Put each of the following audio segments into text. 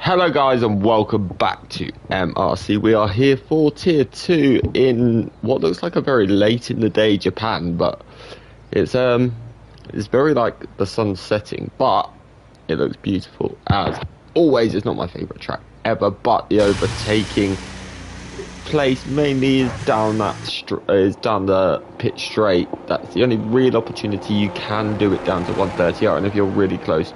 Hello guys and welcome back to MRC. We are here for tier 2 in what looks like a very late in the day Japan, but it's very like the sun's setting, but it looks beautiful as always. It's not my favourite track ever, but the overtaking place mainly is down the pit straight. That's the only real opportunity you can do it down to 130R, and if you're really close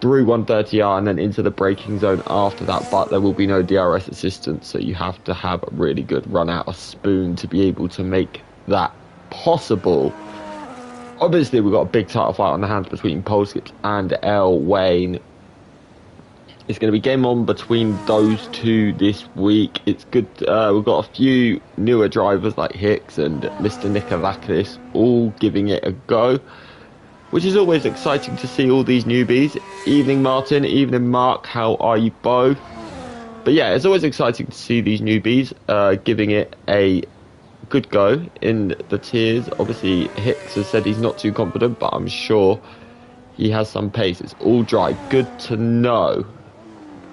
through 130R and then into the braking zone after that, but there will be no DRS assistance, so you have to have a really good run out of spoon to be able to make that possible. Obviously we've got a big title fight on the hands between Polskips and L Wayne. It's going to be game on between those two this week. It's good. We've got a few newer drivers like Hicks and Mr. Nikolakis all giving it a go, which is always exciting to see all these newbies. Evening Martin, evening Mark, how are you both? But yeah, it's always exciting to see these newbies giving it a good go in the tiers. Obviously Hicks has said he's not too confident, but I'm sure he has some pace. It's all dry, good to know,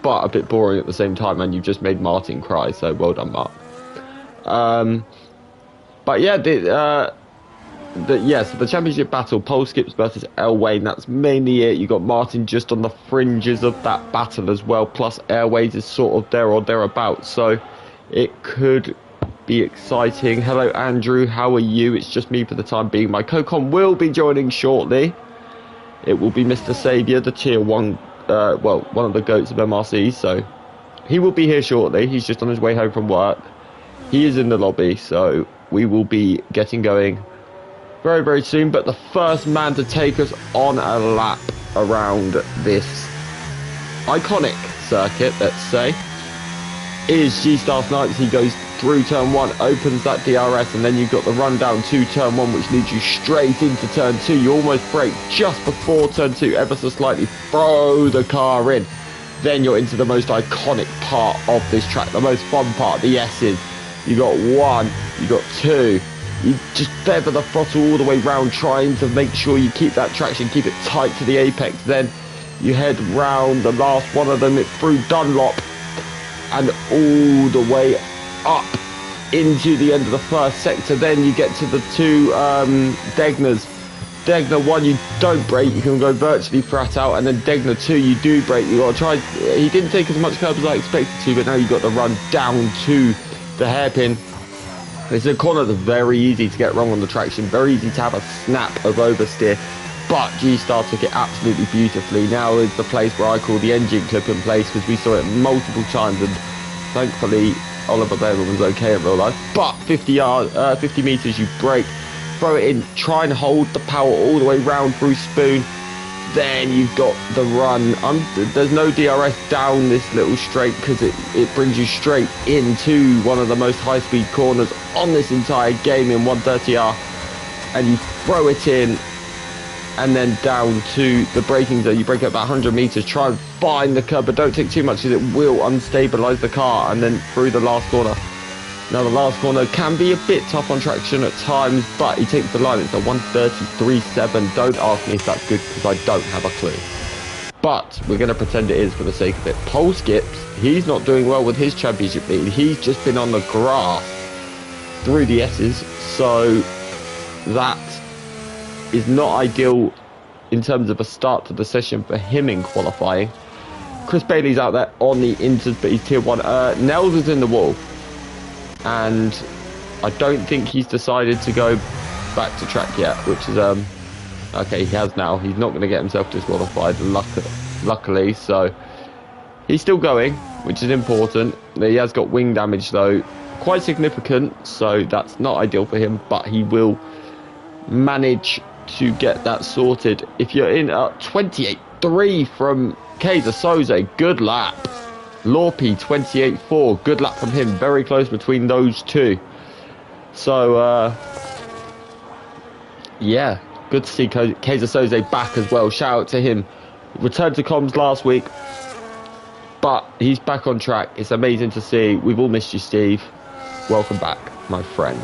but a bit boring at the same time, and you've just made Martin cry, so well done, Mark. But yeah, so the championship battle, Polskips versus L Wayne, that's mainly it. You got Martin just on the fringes of that battle as well, plus Airways is sort of there or thereabouts, so it could be exciting. Hello Andrew, how are you? It's just me for the time being. My co-con will be joining shortly. It will be Mr. Saviour, the tier 1, one of the GOATs of MRC, so he will be here shortly. He's just on his way home from work. He is in the lobby, so we will be getting going very, very soon. But the first man to take us on a lap around this iconic circuit, let's say, is G-Star Snipes. He goes through turn 1, opens that DRS, and then you've got the run down to turn 1, which leads you straight into turn 2. You almost brake just before turn 2, ever so slightly, throw the car in. Then you're into the most iconic part of this track, the most fun part, the S's. You got 1, you got 2. You just feather the throttle all the way round, trying to make sure you keep that traction, keep it tight to the apex. Then you head round the last one of them, it through Dunlop, and all the way up into the end of the first sector. Then you get to the two Degners. Degner 1, you don't brake, you can go virtually flat out, and then Degner 2, you do brake. You got to try. He didn't take as much curb as I expected to, but now you've got to run down to the hairpin. It's a corner that's very easy to get wrong on the traction, very easy to have a snap of oversteer, but G-Star took it absolutely beautifully. Now is the place where I call the engine clip in place, because we saw it multiple times, and thankfully Oliver Behrman was okay in real life. But 50 meters, you brake, throw it in, try and hold the power all the way round through spoon. Then you've got the run. There's no DRS down this little straight, because it brings you straight into one of the most high-speed corners on this entire game in 130R, and you throw it in, and then down to the braking zone. You brake at about 100 meters, try and find the curb, but don't take too much, because it will unstabilize the car, and then through the last corner. Now the last corner can be a bit tough on traction at times, but he takes the line. It's a 133.7. Don't ask me if that's good, because I don't have a clue. But we're going to pretend it is for the sake of it. Polskips, he's not doing well with his championship lead. He's just been on the grass through the S's, so that is not ideal in terms of a start to the session for him in qualifying. Chris Bailey's out there on the inters, but he's tier 1. Nels is in the wall, and I don't think he's decided to go back to track yet, which is okay, he has now. He's not going to get himself disqualified, luckily, so he's still going, which is important. He has got wing damage though, quite significant, so that's not ideal for him, but he will manage to get that sorted. If you're in 28.3 from Kaiser Soze, good lap. Lorpy 28.4, good lap from him, very close between those two. So yeah, good to see Kaiser Soze back as well. Shout out to him. Returned to comms last week, but he's back on track. It's amazing to see. We've all missed you, Steve. Welcome back, my friend.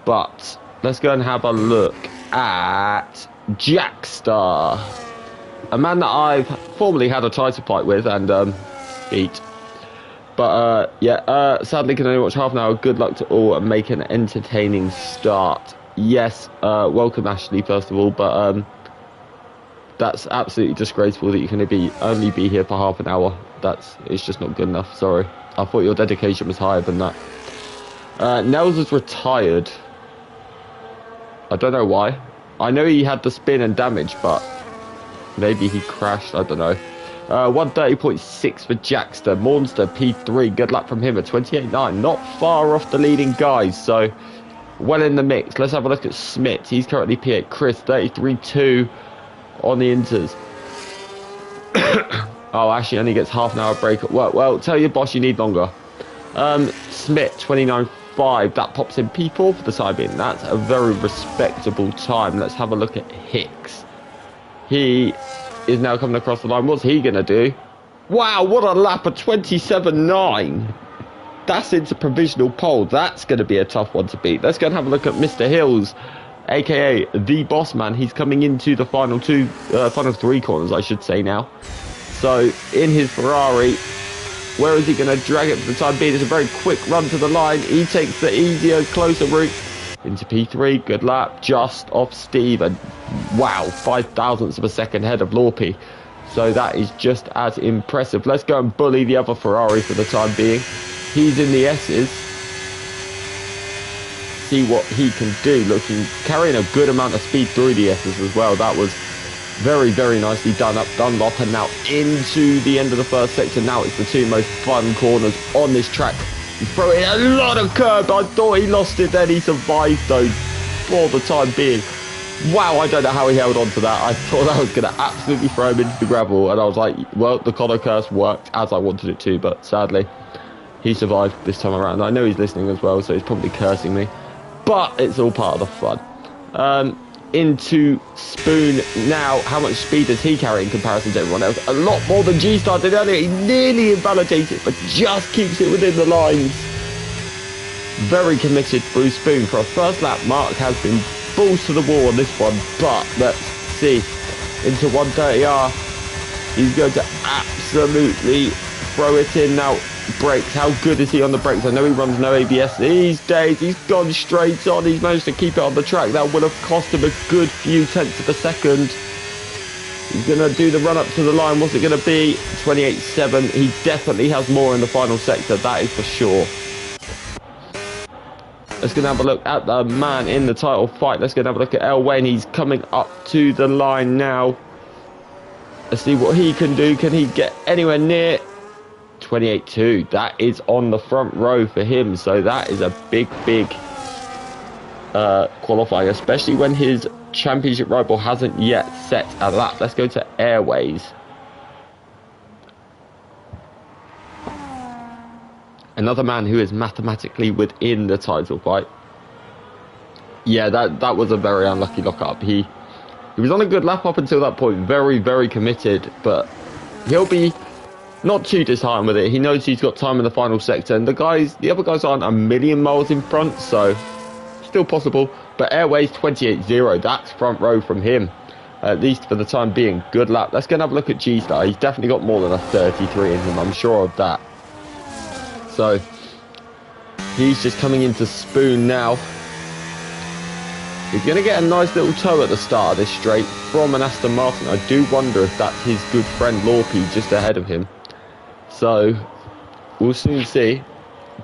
But let's go and have a look at Jackstar. a man that I've formerly had a title fight with and beat. But yeah, sadly can only watch half an hour. Good luck to all and make an entertaining start. Yes, welcome Ashley first of all, but that's absolutely disgraceful that you can only be here for half an hour. It's just not good enough. Sorry, I thought your dedication was higher than that. Nels is retired. I don't know why. I know he had the spin and damage, but maybe he crashed. I don't know. 130.6 for Jackster. Monster P3. Good luck from him at 28.9. Not far off the leading guys, so well in the mix. Let's have a look at Smith. He's currently P8. Chris 33.2 on the inters. Oh, actually only gets half an hour break. Well, tell your boss you need longer. Smith 29.5. That pops in P4 for the time being. That's a very respectable time. Let's have a look at Hicks. He is now coming across the line. What's he going to do? Wow, what a lap of 27.9. That's into provisional pole. That's going to be a tough one to beat. Let's go and have a look at Mr. Hills, aka the boss man. He's coming into the final three corners, I should say now. So in his Ferrari, where is he going to drag it for the time being? It's a very quick run to the line. He takes the easier, closer route into P3. Good lap, just off Steve, and wow, 5 thousandths of a second ahead of Lorpy. So that is just as impressive. Let's go and bully the other Ferrari for the time being. He's in the S's. See what he can do. Looking, carrying a good amount of speed through the S's as well. That was very, very nicely done up Dunlop, and now into the end of the first section. Now it's the two most fun corners on this track. He's throwing a lot of curb. I thought he lost it, then he survived though for the time being. Wow, I don't know how he held on to that. I thought that was going to absolutely throw him into the gravel, and I was like, well, the Connor curse worked as I wanted it to, but sadly he survived this time around. I know he's listening as well, so he's probably cursing me, but it's all part of the fun. Into Spoon now. How much speed does he carry in comparison to everyone else? A lot more than G-Star did earlier. He nearly invalidates it, but just keeps it within the lines. Very committed through Spoon. For a first lap, Mark has been balls to the wall on this one, but let's see. Into 130R. He's going to absolutely throw it in now. Brakes, how good is he on the brakes? I know he runs no ABS these days. He's gone straight on. He's managed to keep it on the track. That would have cost him a good few tenths of a second. He's going to do the run up to the line. What's it going to be? 28.7. He definitely has more in the final sector, that is for sure. Let's go and have a look at the man in the title fight. Let's go and have a look at El Wayne. He's coming up to the line now. Let's see what he can do. Can he get anywhere near? 28.2. That is on the front row for him. So that is a big qualifying, especially when his championship rival hasn't yet set a lap. Let's go to Airways. Another man who is mathematically within the title fight. Yeah, that was a very unlucky lock-up. He was on a good lap up until that point. Very committed, but he'll be not too disheartened with it. He knows he's got time in the final sector, and the other guys aren't a million miles in front, so still possible. But Airways 28.0, that's front row from him, at least for the time being. Good lap. Let's go and have a look at G-Star. He's definitely got more than a 33 in him, I'm sure of that. So he's just coming into Spoon now. He's going to get a nice little toe at the start of this straight from an Aston Martin. I do wonder if that's his good friend Lorpy just ahead of him. So we'll soon see.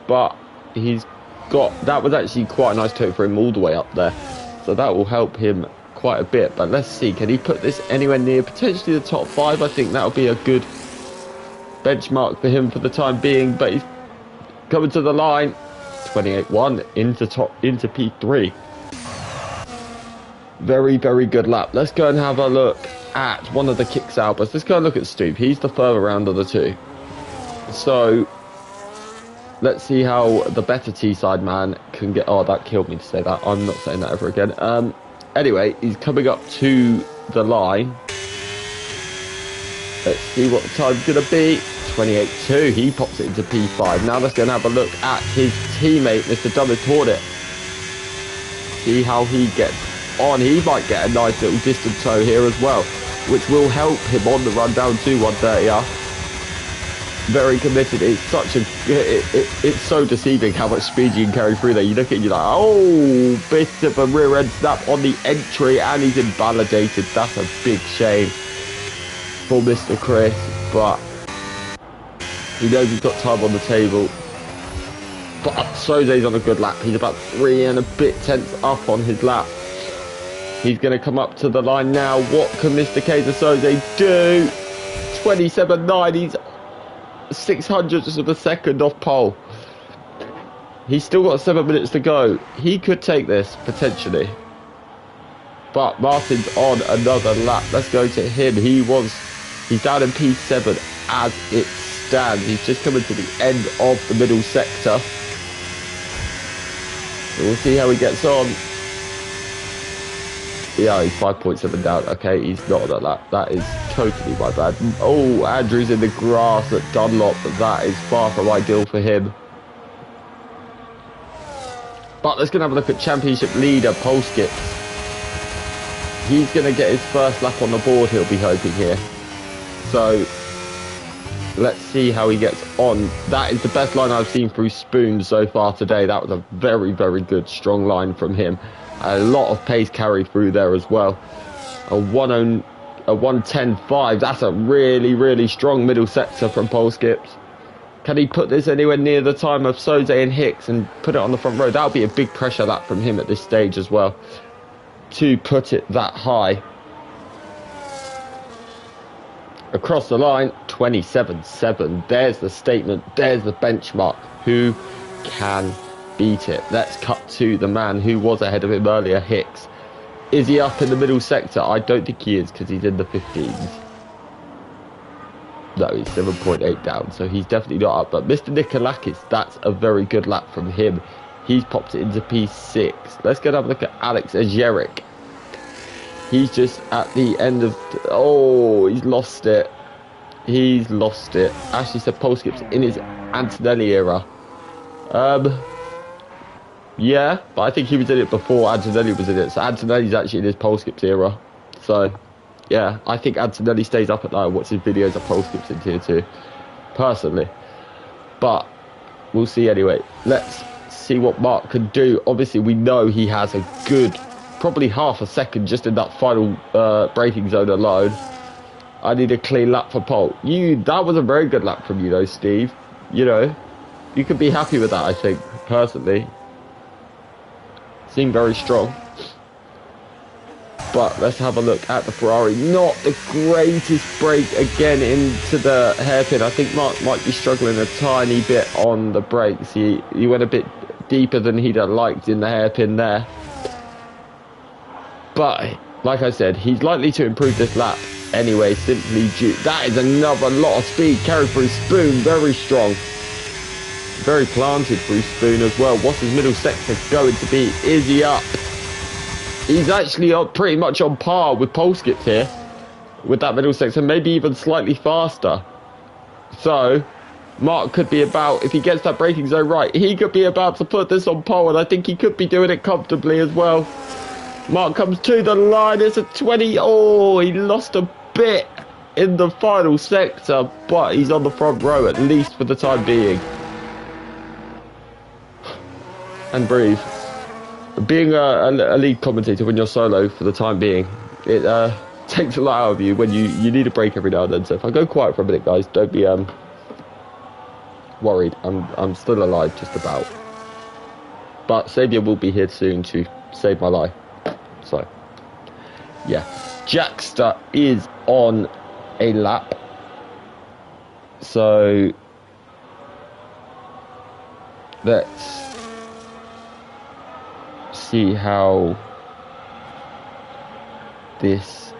But he's got, that was actually quite a nice toe for him all the way up there. So that will help him quite a bit. But let's see, can he put this anywhere near potentially the top 5? I think that'll be a good benchmark for him for the time being. But he's coming to the line. 28.1 into P3. Very good lap. Let's go and have a look at one of the kicks Albers. Let's go and look at Stoop. He's the further round of the two. So let's see how the better T-side man can get. Oh, that killed me to say that. I'm not saying that ever again. Anyway, he's coming up to the line. Let's see what the time's going to be. 28.2. He pops it into P5. Now let's go and have a look at his teammate, Mr. Dummett Hornet. See how he gets on. He might get a nice little distant toe here as well. which will help him on the run down to 130. Very committed. It's such a it's so deceiving how much speed you can carry through there. You look at it, you're like, oh, bit of a rear end snap on the entry, and he's invalidated. That's a big shame for Mr. Chris, but he knows he's got time on the table. But Soze's on a good lap. He's about 3 and a bit tenths up on his lap. He's going to come up to the line now. What can Mr. Kaiser Soze do? 27.9. He's 600ths of a second off pole. He's still got 7 minutes to go. He could take this potentially, but Martin's on another lap. Let's go to him. He's down in P7 as it stands. He's just coming to the end of the middle sector. So we'll see how he gets on. Yeah, he's 5.7 down. Okay, he's not on that lap. That is totally my bad. Oh, Andrew's in the grass at Dunlop, but that is far from ideal for him. But let's go and have a look at championship leader, pole skips. He's going to get his first lap on the board, he'll be hoping here. So, let's see how he gets on. That is the best line I've seen through Spoon so far today. That was a very, very good, strong line from him. A lot of pace carry through there as well. A 110.5. That's a really, really strong middle sector from pole skips. Can he put this anywhere near the time of Soze and Hicks and put it on the front row? That would be a big pressure lap from him at this stage as well, to put it that high. Across the line, 27.7. There's the statement. There's the benchmark. Who can beat it? Let's cut to the man who was ahead of him earlier, Hicks. Is he up in the middle sector? I don't think he is, because he's in the 15s. No, he's 7.8 down, so he's definitely not up. But Mr. Nikolakis, that's a very good lap from him. He's popped it into P6. Let's go and have a look at Alex Ajeric. He's just at the end of... Oh, he's lost it. He's lost it. Ashley said pole skips in his Antonelli era. Yeah, but I think he was in it before Antonelli was in it. So Antonelli's actually in his pole skips era. So, yeah, I think Antonelli stays up at night and watches videos of pole skips in Tier 2. Personally. But, we'll see anyway. Let's see what Mark can do. Obviously, we know he has a good... probably half a second just in that final braking zone alone. I need a clean lap for pole. That was a very good lap from you though, Steve. You know, you could be happy with that, I think, personally. Seemed very strong. But let's have a look at the Ferrari. Not the greatest break again into the hairpin. I think Mark might be struggling a tiny bit on the brakes. He went a bit deeper than he'd have liked in the hairpin there. But, like I said, he's likely to improve this lap anyway, simply due... That is another lot of speed carried through Spoon. Very strong. Very planted through Spoon as well. What's his middle sector going to be? Is he up? He's actually up pretty much on par with pole skips here. With that middle sector, maybe even slightly faster. So, Mark could be about, if he gets that braking zone right, he could be about to put this on pole, and I think he could be doing it comfortably as well. Mark comes to the line, it's a 20. Oh, he lost a bit in the final sector, but he's on the front row, at least for the time being. And breathe. Being a lead commentator when you're solo for the time being, it takes a lot out of you when you need a break every now and then. So if I go quiet for a minute, guys, don't be worried. I'm still alive, just about. But Saviour will be here soon to save my life. So, yeah. Jackster is on a lap. So, let's see how this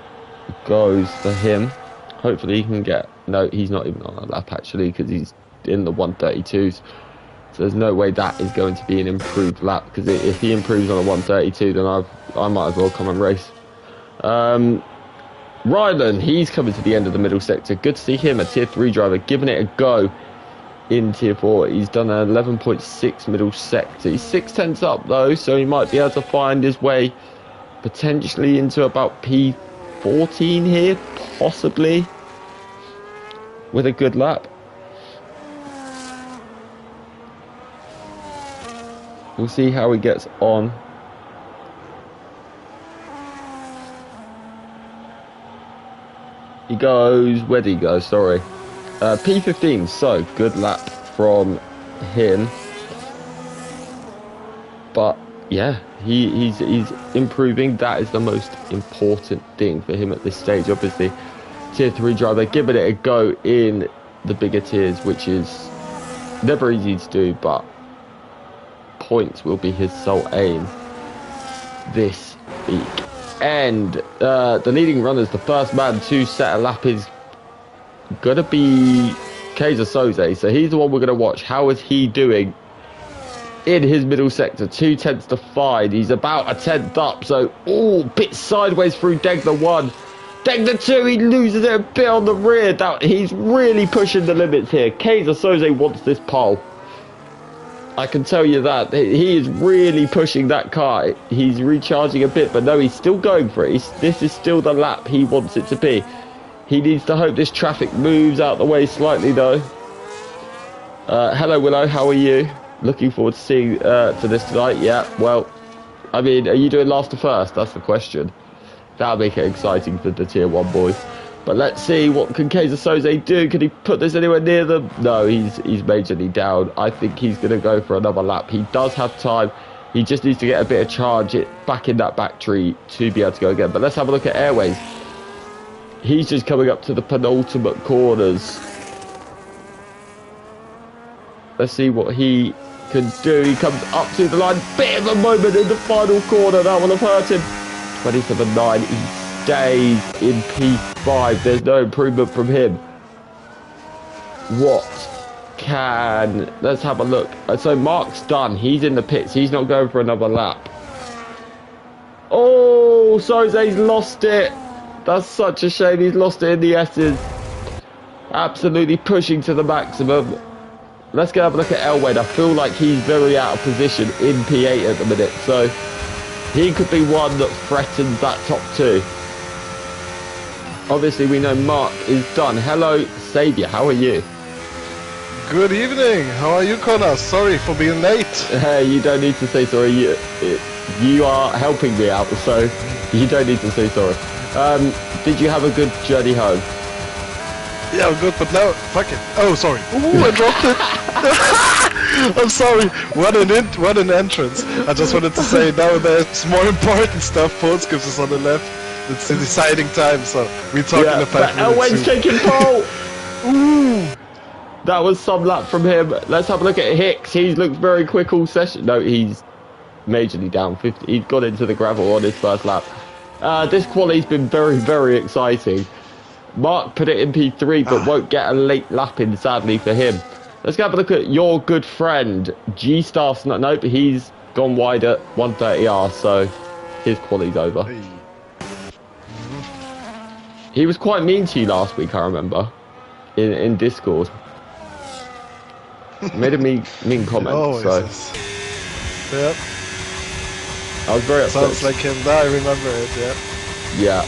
goes for him. Hopefully he can get... No, he's not even on a lap, actually, because he's in the 132s. So there's no way that is going to be an improved lap, because if he improves on a 132, then I might as well come and race. Rylan, he's coming to the end of the middle sector. Good to see him, a Tier 3 driver, giving it a go in Tier 4. He's done an 11.6 middle sector. He's 6/10 up, though, so he might be able to find his way potentially into about P3 14 here, possibly, with a good lap. We'll see how he gets on. He goes, where did he go? Sorry. P15, so good lap from him. But yeah, he's improving. That is the most important thing for him at this stage. Obviously, tier 3 driver, giving it a go in the bigger tiers, which is never easy to do, but points will be his sole aim this week. And the leading runners, the first man to set a lap is gonna be Kaiser Soze. So he's the one we're gonna watch. How is he doing in his middle sector? 2/10 to 5. He's about a 10th up. So bit sideways through Degner 1. Degner 2, he loses it a bit on the rear. He's really pushing the limits here. Kaiser Soze wants this pole. I can tell you that. He is really pushing that car. He's recharging a bit, but no, he's still going for it. This is still the lap he wants it to be. He needs to hope this traffic moves out the way slightly, though. Hello, Willow. How are you? Looking forward to seeing to this tonight. Yeah, well, I mean, are you doing last to first? That's the question. That'll make it exciting for the tier 1 boys. But let's see, what can Kaiser Soze do? Can he put this anywhere near them? No, he's majorly down. I think he's going to go for another lap. He does have time. He just needs to get a bit of charge back in that battery to be able to go again. But let's have a look at Airways. He's just coming up to the penultimate corners. Let's see what he can do. He comes up to the line. Bit of a moment in the final corner. That will have hurt him. 27.9. He stays in P5. There's no improvement from him. Let's have a look. So Mark's done. He's in the pits. He's not going for another lap. Oh, Soze's lost it. That's such a shame. He's lost it in the S's. Absolutely pushing to the maximum. Let's go have a look at Elwed. I feel like he's very out of position in P8 at the minute. So he could be one that threatens that top 2. Obviously, we know Mark is done. Hello, Saviour. How are you? Good evening. How are you, Connor? Sorry for being late. Hey, you don't need to say sorry. You are helping me out, so you don't need to say sorry. Did you have a good journey home? Yeah, I'm good, but now, fuck it. Oh, sorry. Ooh, I dropped it. I'm sorry. What an entrance. I just wanted to say now there's more important stuff. Post gives us on the left. It's the deciding time, so we're talking about Elway's taking pole. Ooh. That was some lap from him. Let's have a look at Hicks. He's looked very quick all session. No, he's majorly down 50. He's got into the gravel on his first lap. This quali's been very, very exciting. Mark put it in P3, but won't get a late lap in, sadly, for him. Let's go have a look at your good friend, G-Star. Nope, he's gone wide at 130R, so his quali's over. He was quite mean to you last week, I remember, in Discord. Made a mean comment, so... Yep. I was very upset. Sounds like him. I remember it, yeah. Yeah.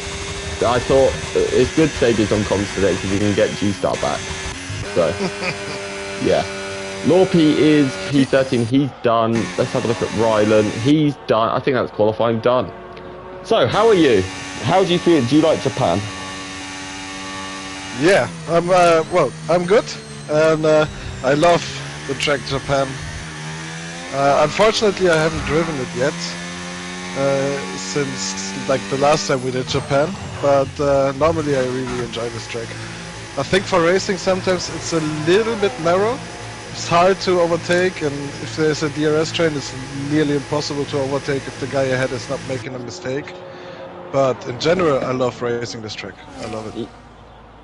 I thought it's good Saviour's on comms today because he can get G-Star back. So, yeah. Lorpy is P13. He's done. Let's have a look at Rylan. He's done. I think that's qualifying done. So, how are you? How do you feel? Do you like Japan? Yeah, I'm good, and I love the track Japan. Unfortunately, I haven't driven it yet since like the last time we did Japan, but normally I really enjoy this track. I think for racing sometimes it's a little bit narrow. It's hard to overtake, and if there's a DRS train, it's nearly impossible to overtake if the guy ahead is not making a mistake. But in general, I love racing this track. I love it.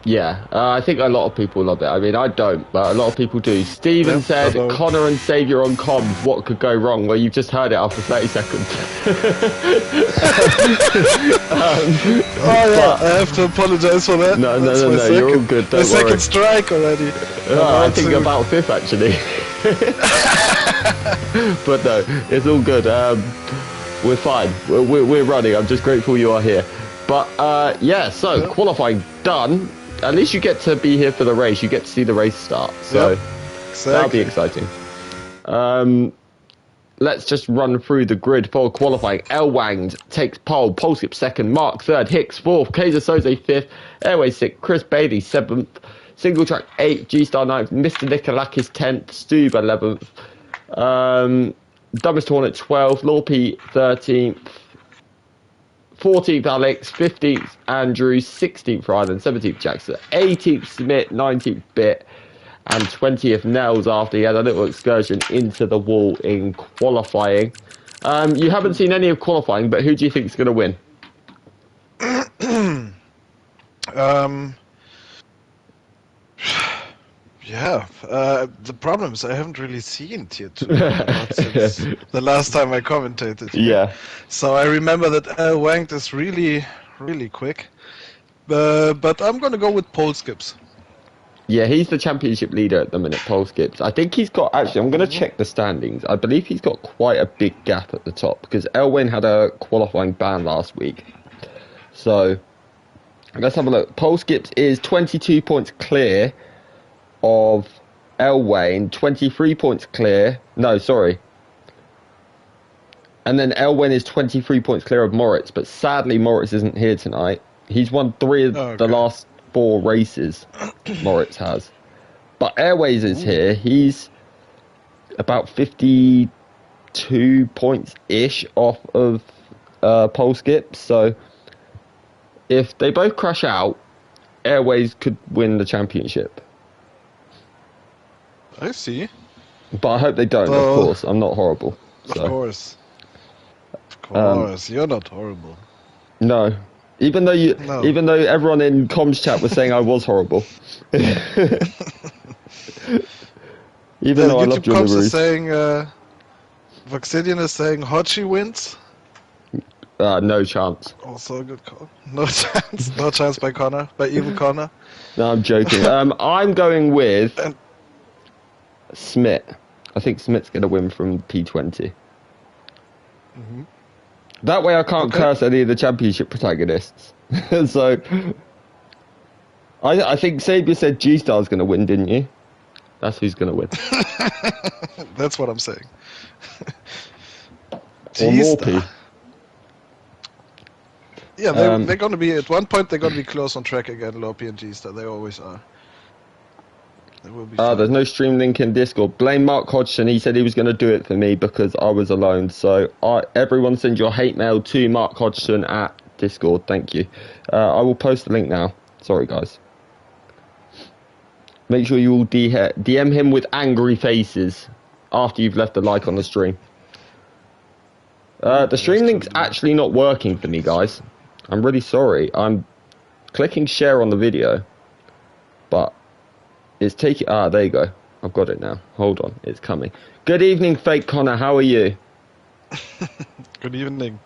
Yeah, I think a lot of people love it. I mean, I don't, but a lot of people do. Steven said, Connor and Saviour on comms, what could go wrong? Well, you've just heard it after 30 seconds. I have to apologise for that. No, you're all good, don't worry. Second strike already. I think about 5th, actually. But no, it's all good. We're fine. We're running. I'm just grateful you are here. But yeah, so qualifying done. At least you get to be here for the race. You get to see the race start. So that'll be exciting. Let's just run through the grid for qualifying. Elwanged takes pole. Polskip second. Mark third. Hicks fourth. Kaiser Soze fifth. Airways sixth. Chris Bailey seventh. Single track 8th. G-Star 9th. Mr. Nikolakis 10th. Stube 11th. Dumbest Hornet 12th. Lorpy 13th. 14th Alex, 15th Andrew, 16th Ryan, 17th Jackson, 18th Smith, 19th Bit, and 20th Nels after he had a little excursion into the wall in qualifying. You haven't seen any of qualifying, but who do you think is going to win? Yeah, the problem is I haven't really seen Tier 2 since the last time I commentated here. Yeah. So I remember that Wanged is really, really quick. But I'm going to go with pole skips. Yeah, he's the championship leader at the minute, pole skips. I think he's got, actually, I'm going to check the standings. I believe he's got quite a big gap at the top because Elwyn had a qualifying ban last week. So let's have a look. Pole skips is 22 points clear of Elwayne, 23 points clear. No, sorry. And then Elwayne is 23 points clear of Moritz, but sadly Moritz isn't here tonight. He's won 3 of the last 4 races, Moritz has. But Airways is here. He's about 52 points-ish off of pole skip. So if they both crash out, Airways could win the championship. I see. But I hope they don't, of course. I'm not horrible. So. Of course. Of course. You're not horrible. No. Even though everyone in comms chat was saying I was horrible. Even though I loved you on the roof. Saying, Voxidian is saying Hochi wins. No chance. Also a good call. No chance. No chance by Connor. By even Connor. No, I'm joking. I'm going with Smith. I think Smith's going to win from P20. Mm-hmm. That way I can't curse any of the championship protagonists. So, I think Sabier said G-Star's going to win, didn't you? That's who's going to win. That's what I'm saying. Or Morpy. Yeah, they're going to be, at one point, they're going to be close on track again, Lopey and G-Star. They always are. There's no stream link in Discord. Blame Mark Hodgson. He said he was going to do it for me because I was alone. So everyone send your hate mail to Mark Hodgson at Discord. Thank you. I will post the link now. Sorry, guys. Make sure you all DM him with angry faces after you've left a like on the stream. The stream link's actually not working for me, guys. I'm really sorry. I'm clicking share on the video, but it's taking... there you go. I've got it now. Hold on. It's coming. Good evening, Fake Connor. How are you? Good evening.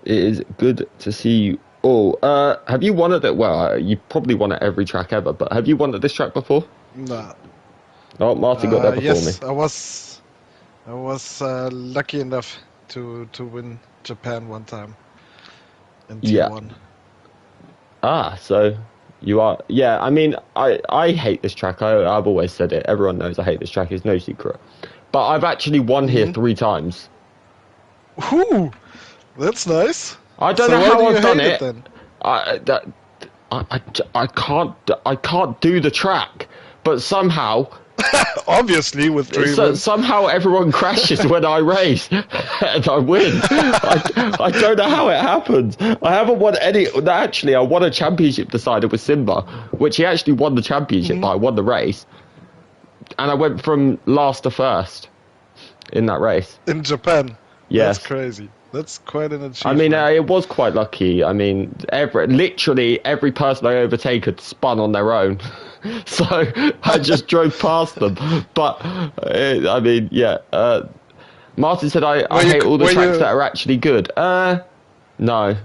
It is good to see you all. Have you won at it? Well, you probably won at every track ever, but have you won at this track before? No. Oh, Martin got there before me. Yes, I was lucky enough to win Japan one time. In T1. So... You are, yeah. I mean, I hate this track. I've always said it. Everyone knows I hate this track. It's no secret. But I've actually won here 3 times. Ooh, that's nice. I don't know how I've done it. I can't do the track, but somehow. Obviously, with 3 wins. Somehow everyone crashes when I race and I win. I don't know how it happens. I haven't won any. Actually, I won a championship decider with Simba, which he actually won the championship, but I won the race. And I went from last to first in that race. In Japan? Yes. That's crazy. That's quite an achievement. I mean, it was quite lucky. I mean, literally every person I overtake had spun on their own. So I just drove past them. But, I mean, yeah. Martin said I hate all the tracks that are actually good. No.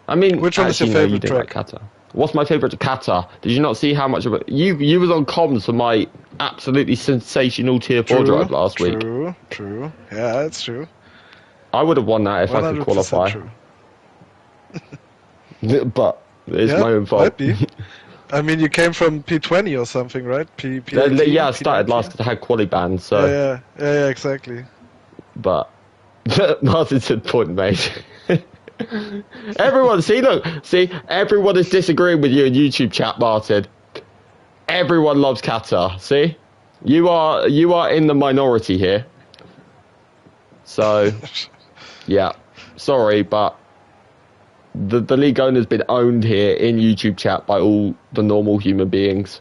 I mean, which one is your favorite track? Like Qatar. What's my favourite? Qatar. Did you not see how much of it? You was on comms for my absolutely sensational Tier 4 drive last week. True. Yeah, that's true. I would have won that if I could qualify. True. but it's Yeah, my own fault. might be. I mean, you came from P20 or something, right? P18, Yeah, I started P19? last because I had quali bans, so. Yeah, exactly. But Martin said point made. Everyone, see, everyone is disagreeing with you in YouTube chat, Martin. Everyone loves Qatar. See, you are in the minority here. So, yeah, sorry, but the league owner's been owned here in YouTube chat by all the normal human beings.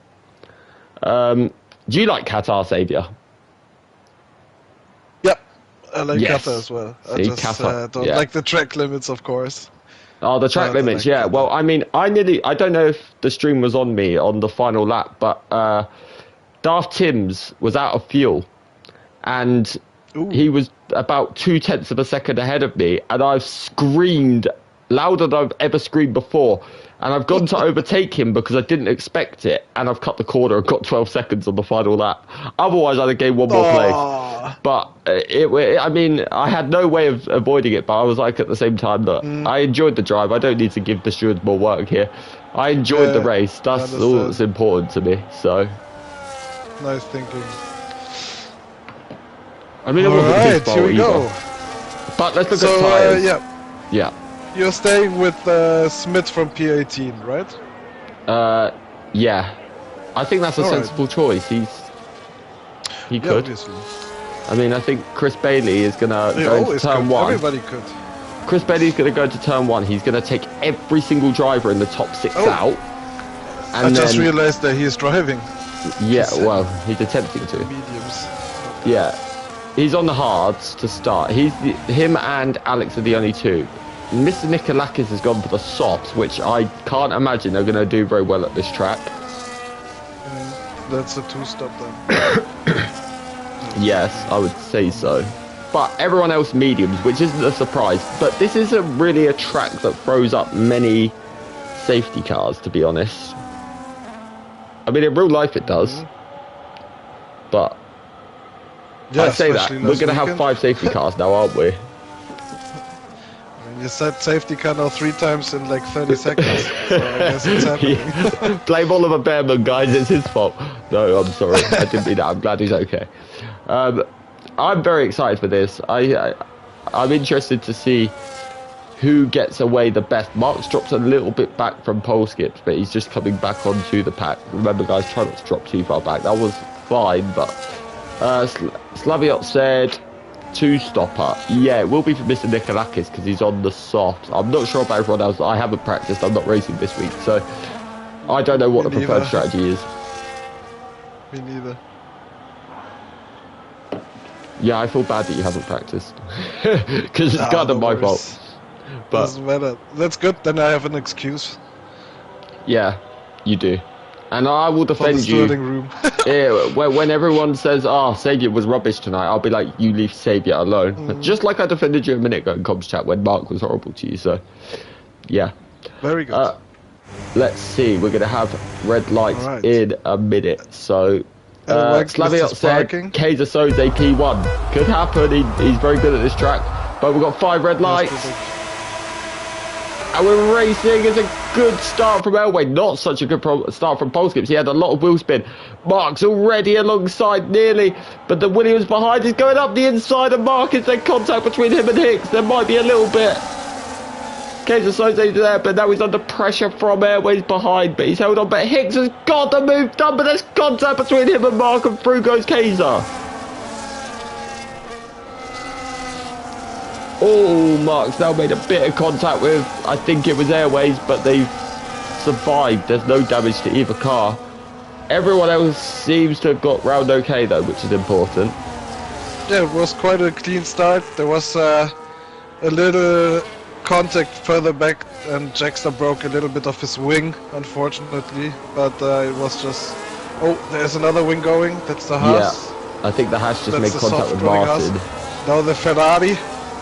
Do you like Qatar, Saviour? Yep, I like Yes. Qatar as well. See, I just Qatar, don't like the track limits, of course. Oh, the track limits, like yeah. Qatar. Well, I mean, I don't know if the stream was on me on the final lap, but Darth Timms was out of fuel, and he was about 0.2 of a second ahead of me, and I've screamed louder than I've ever screamed before, and I've gone to overtake him because I didn't expect it, and I've cut the corner and got 12 seconds on the final lap. Otherwise, I'd have gained one more place. But I mean, I had no way of avoiding it, but I was like, at the same time, that I enjoyed the drive. I don't need to give the stewards more work here. I enjoyed the race. That's all that's important to me. So, nice thinking. I mean, it wasn't his fault here we either. go. But let's look at tyres. Yeah. You're staying with Smith from P18, right? Yeah. I think that's a sensible choice. He could. Obviously. I mean, I think Chris Bailey is going to go into turn one. Everybody could. Chris Bailey's going to go to turn one. He's going to take every single driver in the top 6 out. And I just realized that he's driving. Yeah, well, he's attempting to. Mediums. Yeah. He's on the hards to start. Him and Alex are the only two. Mr. Nikolakis has gone for the softs, which I can't imagine they're going to do very well at this track. That's a 2-stop then. Yes, I would say so. But everyone else mediums, which isn't a surprise. But this isn't really a track that throws up many safety cars, to be honest. I mean, in real life it does. But I say that. We're going to have 5 safety cars now, aren't we? You said safety car now 3 times in like 30 seconds. So I guess it's happening. Blame Oliver Behrman, guys. It's his fault. No, I'm sorry. I didn't mean that. I'm glad he's okay. I'm very excited for this. I'm interested to see who gets away the best. Mark's dropped a little bit back from pole skips, but he's just coming back onto the pack. Remember, guys, try not to drop too far back. That was fine, but Slaviot said 2-stopper. Yeah, it will be for Mr. Nikolakis because he's on the soft. I'm not sure about everyone else. I haven't practiced. I'm not racing this week, so I don't know what the preferred strategy is. Me neither. Yeah, I feel bad that you haven't practiced because it's kind of my fault. But doesn't matter. That's good. Then I have an excuse. Yeah, you do. And I will defend you. Room. Yeah, when everyone says, Saviour was rubbish tonight, I'll be like, you leave Saviour alone. Just like I defended you a minute ago in comms chat when Mark was horrible to you. So, yeah. Very good. Let's see. We're going to have red lights in a minute. So, Slaviot said, Kaiser Soze P1. Could happen. He's very good at this track. But we've got 5 red lights. And we're racing. It's a good start from Elway. Not such a good start from pole skips. He had a lot of wheel spin. Mark's already alongside nearly. But the Williams behind is going up the inside of Mark. Is there contact between him and Hicks? There might be a little bit. Kaiser Soze's there, but now he's under pressure from Airways behind. But he's held on. But Hicks has got the move done. But there's contact between him and Mark, and through goes Kaiser. Oh, Mark's now made a bit of contact with, I think it was Airways, but they've survived. There's no damage to either car. Everyone else seems to have got round okay, though, which is important. Yeah, it was quite a clean start. There was a little contact further back, and Jackster broke a little bit of his wing, unfortunately. But it was just... Oh, there's another wing going. That's the Haas. Yeah, I think the Haas just made contact with Martin. Now the Ferrari.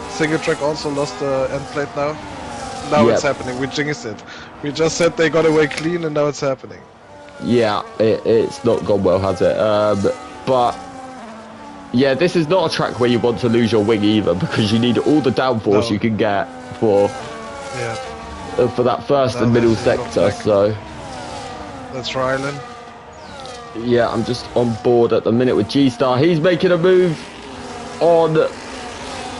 Single track also lost the end plate now. Now it's happening. We jinxed it. We just said they got away clean, and now it's happening. Yeah, it's not gone well, has it? But yeah, this is not a track where you want to lose your wing either, because you need all the downforce you can get for for that first Now and middle there's yellow sector. flag. So That's Rylan. yeah, I'm just on board at the minute with G-Star. He's making a move on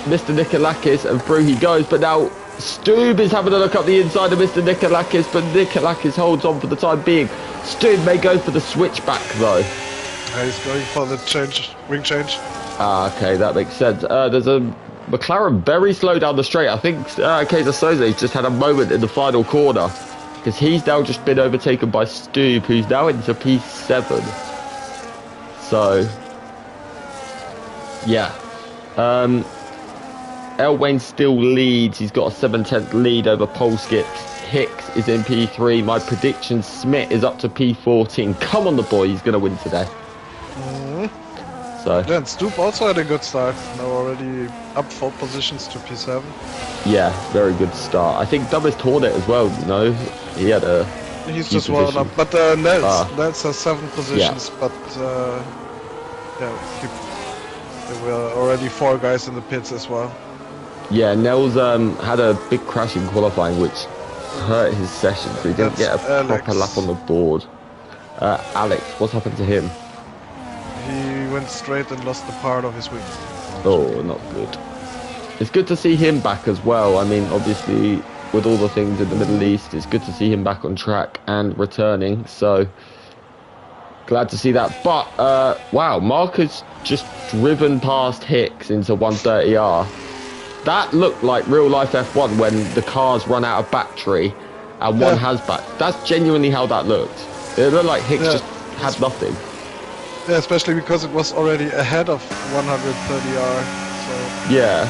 Mr. Nikolakis, and through he goes. But now Stoob is having a look up the inside of Mr. Nikolakis, but Nikolakis holds on for the time being. Stoob may go for the switchback though. He's going for the change, ring change. Ah, okay, that makes sense. There's a McLaren very slow down the straight. I think Kaiser Soze's just had a moment in the final corner, because he's now just been overtaken by Stoob, who's now into P7. So, yeah. Elwayne still leads. He's got a 7/10 lead over Pole Skips. Hicks is in P3. My prediction, Smith is up to P14. Come on, the boy. He's going to win today. So, Yeah, and Stoop also had a good start. Now already up 4 positions to P7. yeah, very good start. I think Dumbest Hornet as well, no? He had a... He's few just one positions. up. But Nels has 7 positions, but yeah, there were already 4 guys in the pits as well. Yeah, Nels had a big crash in qualifying, which hurt his session, so he didn't get a proper lap on the board. Alex, what's happened to him? He went straight and lost the part of his wing. Oh, not good. It's good to see him back as well. I mean, obviously, with all the things in the Middle East, it's good to see him back on track and returning. So, glad to see that. But, wow, Mark has just driven past Hicks into 130R. That looked like real life F1 when the cars run out of battery and one has back. That's genuinely how that looked. It looked like Hicks just had nothing. Yeah, especially because it was already ahead of 130R. So yeah,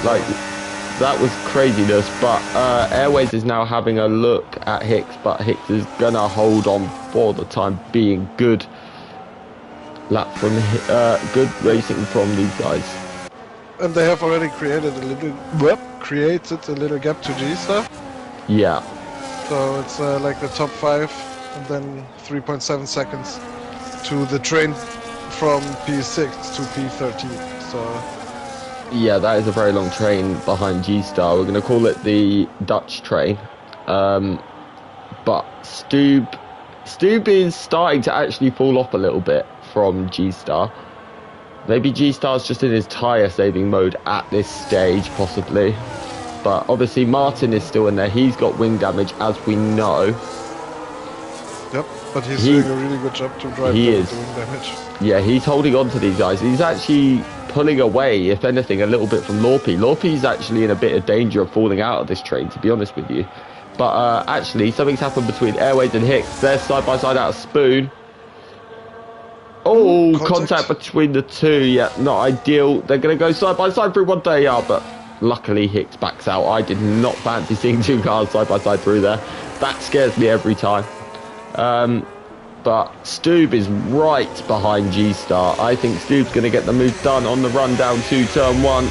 like that was craziness. But Airways is now having a look at Hicks, but Hicks is gonna hold on for the time being. Good lap from good racing from these guys. And they have already created a little gap to G-Star. Yeah. So it's like the top 5 and then 3.7 seconds to the train from P6 to P13. So yeah, that is a very long train behind G-Star. We're going to call it the Dutch train. But Stoob is starting to actually fall off a little bit from G-Star. Maybe G-Star's just in his tyre saving mode at this stage, possibly. But obviously Martin is still in there. He's got wing damage, as we know. Yep, but he's doing a really good job to drive the wing damage. Yeah, he's holding on to these guys. He's actually pulling away, if anything, a little bit from Lorpy. Lorpy's actually in a bit of danger of falling out of this train, to be honest with you. But actually, something's happened between Airways and Hicks. They're side by side out of Spoon. Oh, contact between the two. Yeah, not ideal. They're going to go side by side through 130R, but luckily Hicks backs out. I did not fancy seeing 2 cars side by side through there. That scares me every time. But Stoob is right behind G-Star. I think Stoob's going to get the move done on the run down to turn 1. I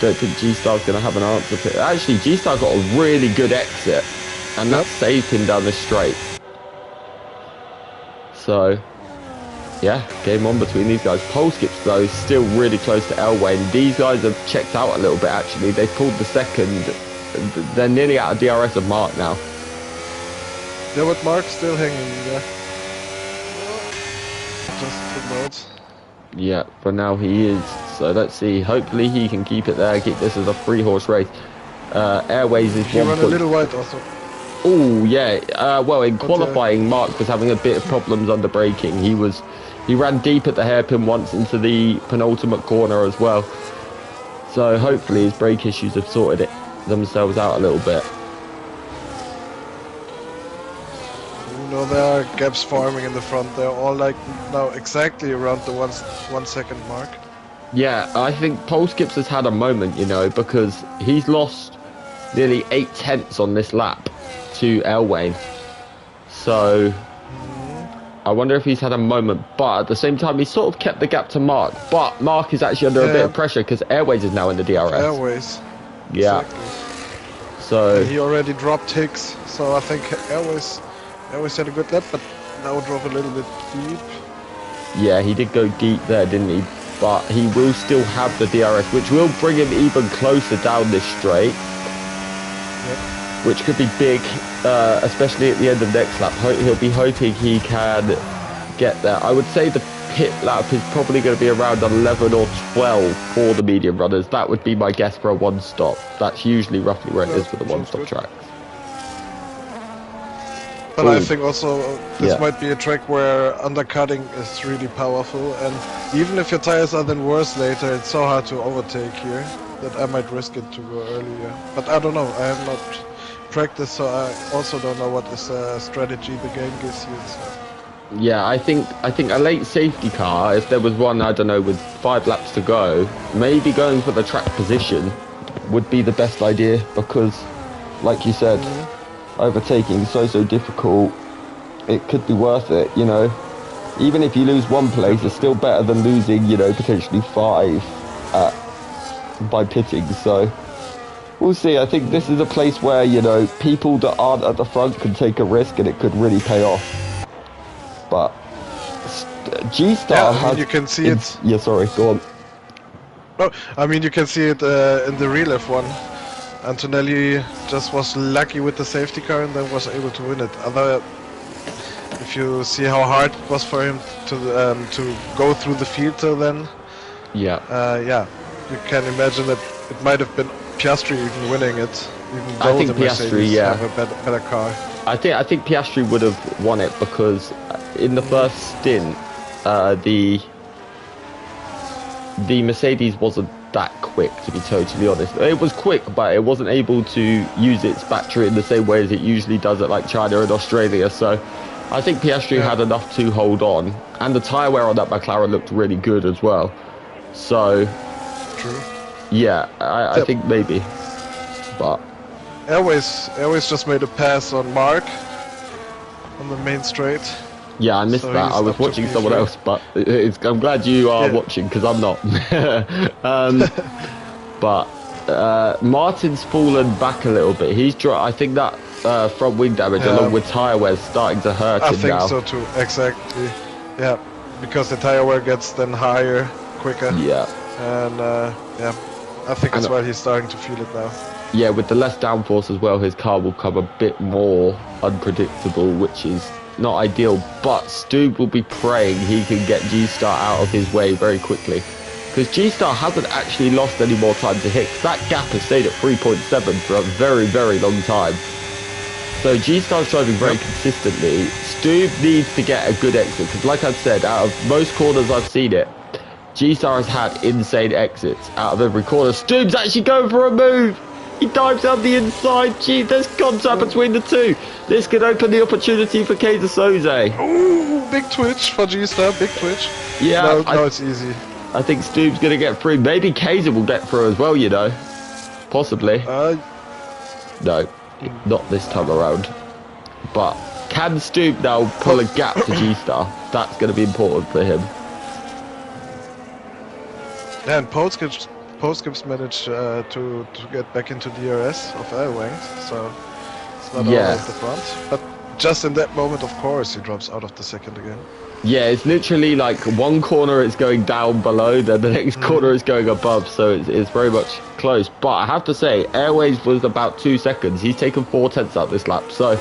don't think G-Star's going to have an answer for it. Actually, G-Star got a really good exit, and that saved him down the straight. So, yeah, game on between these guys. Pole Skips, though, still really close to Elwayne. These guys have checked out a little bit, actually. They pulled the second. They're nearly out of DRS of Mark now. Yeah, but Mark's still hanging there. Just the modes. Yeah, for now he is. So let's see. Hopefully he can keep it there. Keep this as a 3-horse race. Airways is he run a little wide also. Oh yeah. Well, in qualifying, Mark was having a bit of problems under braking. He ran deep at the hairpin once into the penultimate corner as well. So hopefully his brake issues have sorted it themselves out a little bit. No, there are gaps forming in the front. They're all like now exactly around the 1 second mark. Yeah, I think Pole Skips has had a moment, you know, because he's lost nearly 8/10 on this lap to Elwayne. So I wonder if he's had a moment, but at the same time he's sort of kept the gap to Mark. But Mark is actually under a bit of pressure because Airways is now in the DRS. Airways. Yeah. Exactly. So he already dropped Hicks, so I think Airways had a good lap, but now drove a little bit deep. Yeah, he did go deep there, didn't he? But he will still have the DRS, which will bring him even closer down this straight. which could be big, especially at the end of next lap. He'll be hoping he can get there. I would say the pit lap is probably going to be around 11 or 12 for the medium runners. That would be my guess for a one-stop. That's usually roughly where it is for the one-stop tracks. But I think also this might be a track where undercutting is really powerful, and even if your tires are then worse later, it's so hard to overtake here that I might risk it to go earlier. But I don't know, I have not practiced, so I also don't know what is strategy the game gives you. So. Yeah, I think a late safety car, if there was one, I don't know, with 5 laps to go, maybe going for the track position would be the best idea, because, like you said, overtaking is so difficult. It could be worth it, you know. Even if you lose one place, it's still better than losing, you know, potentially 5 by pitting. So we'll see. I think this is a place where, you know, people that aren't at the front can take a risk and it could really pay off. But G-Star has... you can see it. Yeah, sorry, go on. No, I mean, you can see it in the real F1. Antonelli just was lucky with the safety car and then was able to win it. If you see how hard it was for him to go through the field till then, yeah, you can imagine that it might have been Piastri even winning it, even though the Mercedes have a better car. I think Piastri would have won it because in the first stint, the Mercedes wasn't that quick, to be totally honest. It was quick, but it wasn't able to use its battery in the same way as it usually does at like China and Australia. So I think Piastri had enough to hold on, and the tyre wear on that McLaren looked really good as well. So true. Yeah, I think maybe, but Airways just made a pass on Mark on the main straight. Yeah, I missed that. I was watching someone else, but I'm glad you are watching because I'm not. But Martin's fallen back a little bit. I think that front wing damage along with tyre wear is starting to hurt him now. I think so too, exactly. Yeah, because the tyre wear gets then higher, quicker. Yeah. And I think that's why he's starting to feel it now. Yeah, with the less downforce as well, his car will come a bit more unpredictable, which is not ideal. But Stu will be praying he can get G-Star out of his way very quickly, because G-Star hasn't actually lost any more time to hit. That gap has stayed at 3.7 for a very long time. So G-Star's driving very consistently. Stu needs to get a good exit, because like I've said, out of most corners I've seen it, G-Star has had insane exits out of every corner. Stu's actually going for a move. He dives down the inside. Gee, there's contact between the two. This could open the opportunity for Kaiser Soze. Ooh, big twitch for G-Star, big twitch. Yeah. No, it's easy. I think Stu's going to get through. Maybe Kaiser will get through as well, you know. Possibly. No, not this time around. But can Stu now pull a gap to G-Star? That's going to be important for him. Yeah, and Postgips managed to get back into DRS of Airwings, so it's not all at the front. But just in that moment, of course, he drops out of the second again. Yeah, it's literally like one corner is going down below, then the next corner is going above, so it's very much close. But I have to say, Airways was about 2 seconds. He's taken 4/10 out this lap, so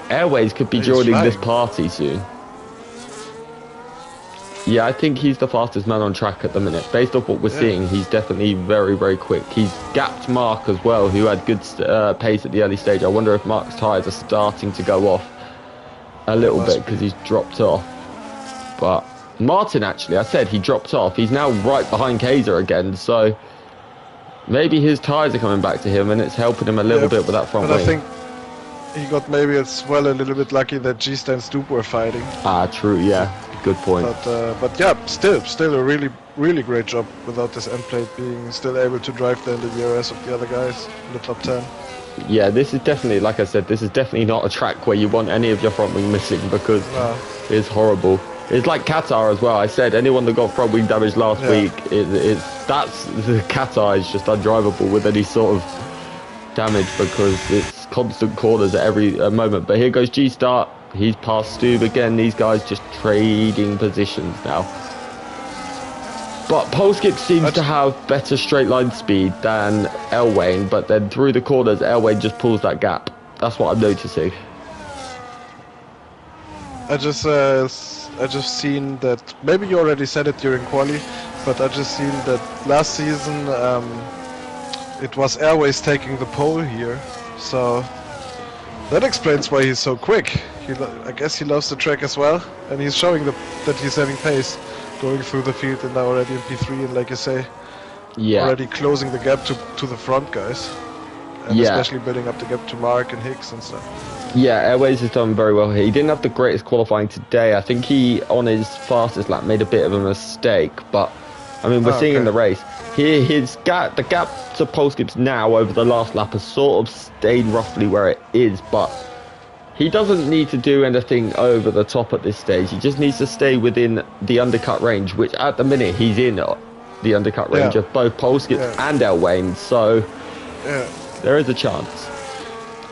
Airways could be joining this party soon. Yeah, I think he's the fastest man on track at the minute. Based off what we're seeing, he's definitely very quick. He's gapped Mark as well, who had good pace at the early stage. I wonder if Mark's tyres are starting to go off a little bit because he's dropped off. But Martin, actually, I said he dropped off. He's now right behind Kaiser again, so maybe his tyres are coming back to him and it's helping him a little bit with that front wing. I think he got maybe as well a little bit lucky that G-Star and Stoop were fighting. Ah, true, yeah. Good point. But yeah, still a really great job without this end plate being still able to drive the DRS of the other guys in the top 10. Yeah, this is definitely, like I said, this is definitely not a track where you want any of your front wing missing, because it's horrible. It's like Qatar as well. I said anyone that got front wing damage last week, the Qatar is just undrivable with any sort of damage, because it's constant corners at every moment. But here goes G-Star. He's past Stube again. These guys just trading positions now. But pole skip seems to have better straight line speed than Elwayne, but then through the corners, Elwayne just pulls that gap. That's what I'm noticing. I just seen that, maybe you already said it during quali, but I just seen that last season it was Airways taking the pole here, so that explains why he's so quick. I guess he loves the track as well, and he's showing that he's having pace going through the field, and now already in P3, and like you say, already closing the gap to the front guys, and especially building up the gap to Mark and Hicks and stuff. Yeah, Airways has done very well here. He didn't have the greatest qualifying today. I think he, on his fastest lap, made a bit of a mistake. But, I mean, we're seeing in the race. Here, the gap to pole skips now over the last lap has sort of stayed roughly where it is. But he doesn't need to do anything over the top at this stage. He just needs to stay within the undercut range, which at the minute he's in the undercut range of both pole skips and Elwayne. So, there is a chance.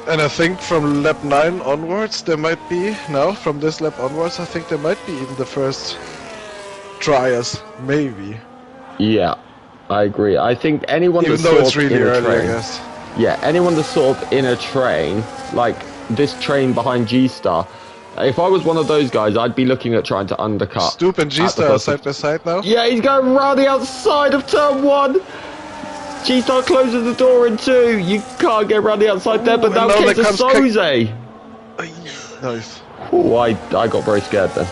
And I think from lap 9 onwards, there might be, from this lap onwards, I think there might be even the first tryers, maybe. Yeah, I agree. I think anyone even that's though sort it's of really in a early, train, I guess. Yeah, anyone that's sort of in a train, like this train behind G-Star, if I was one of those guys, I'd be looking at trying to undercut. Stoop and G-Star side by side now? Yeah, he's going round the outside of turn 1. G-Star closes the door in 2. You can't get around the outside there, but now gets a Soze. Nice. Oh, I got very scared then.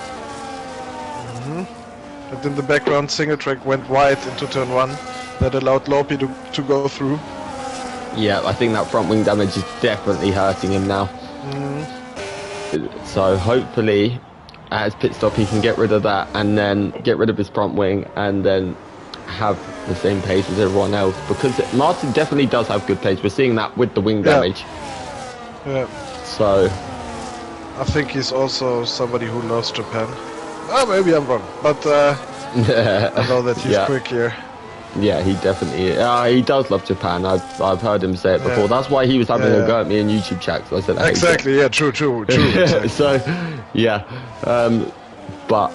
And in the background, single track went wide into turn 1. That allowed Lopi to go through. Yeah, I think that front wing damage is definitely hurting him now. So hopefully, at his pit stop, he can get rid of that and then get rid of his front wing and then have the same pace as everyone else, because Martin definitely does have good pace. We're seeing that with the wing damage. Yeah. So I think he's also somebody who loves Japan. Oh, maybe I'm wrong, but I know that he's quick here. Yeah, he definitely is. He does love Japan. I've heard him say it before. That's why he was having a go at me in YouTube chat. So I said exactly. Yeah, true. Exactly. So yeah, but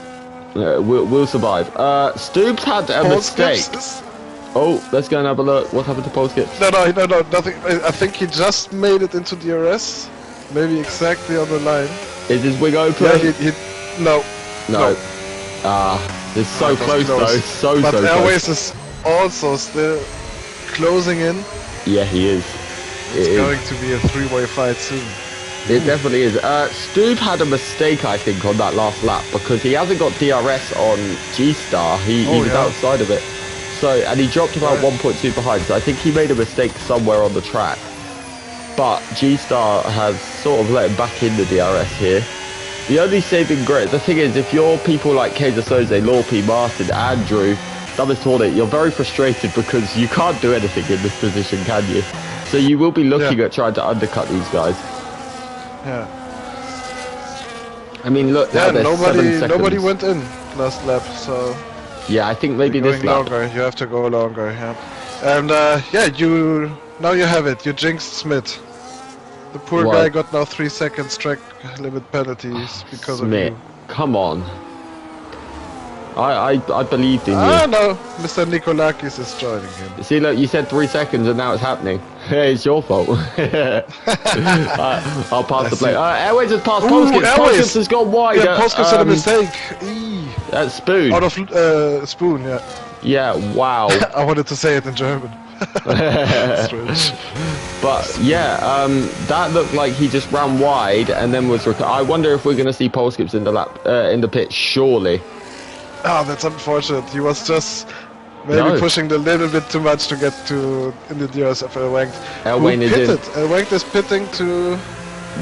we'll survive. Stoops had a mistake. Oh, let's go and have a look. What happened to pole skips? No, nothing. I think he just made it into DRS. Maybe exactly on the line. Is his wing open? Yeah, no. It's so close though. So but close. But Airways is also still closing in. Yeah, he is. It's going to be a three-way fight soon. It definitely is. Stoop had a mistake, I think, on that last lap because he hasn't got DRS on G-Star. He was outside of it. So, and he dropped about 1.2 behind. So I think he made a mistake somewhere on the track. But G-Star has sort of let him back in the DRS here. The only saving grace, the thing is, if you're people like Kaiser Soze, Lorpe, Martin, Andrew, Dumbest Hornet, you're very frustrated because you can't do anything in this position, can you? So you will be looking at trying to undercut these guys. Yeah. I mean, look, now there's 7 seconds. Nobody went in last lap, so... Yeah, I think maybe this lap. Longer. You have to go longer, And, now you have it. You jinxed Smith. The poor guy got now 3 seconds track limit penalties because of you. Come on. I believed in you. No, Mr. Nikolakis is joining him. See, look, you said 3 seconds and now it's happening. It's your fault. I'll pass the play. Airways has passed Polskis. Polskis has gone wide. Yeah, Polskis had a mistake. That's Spoon. Out of Spoon, yeah. Yeah, wow. I wanted to say it in German. But yeah, that looked like he just ran wide and then was. I wonder if we're going to see pole skips in the lap in the pit. Surely. Oh, that's unfortunate. He was just maybe pushing a little bit too much to get to in the DRS of Elwayne. Elwayne is in. Elwayne is pitting to.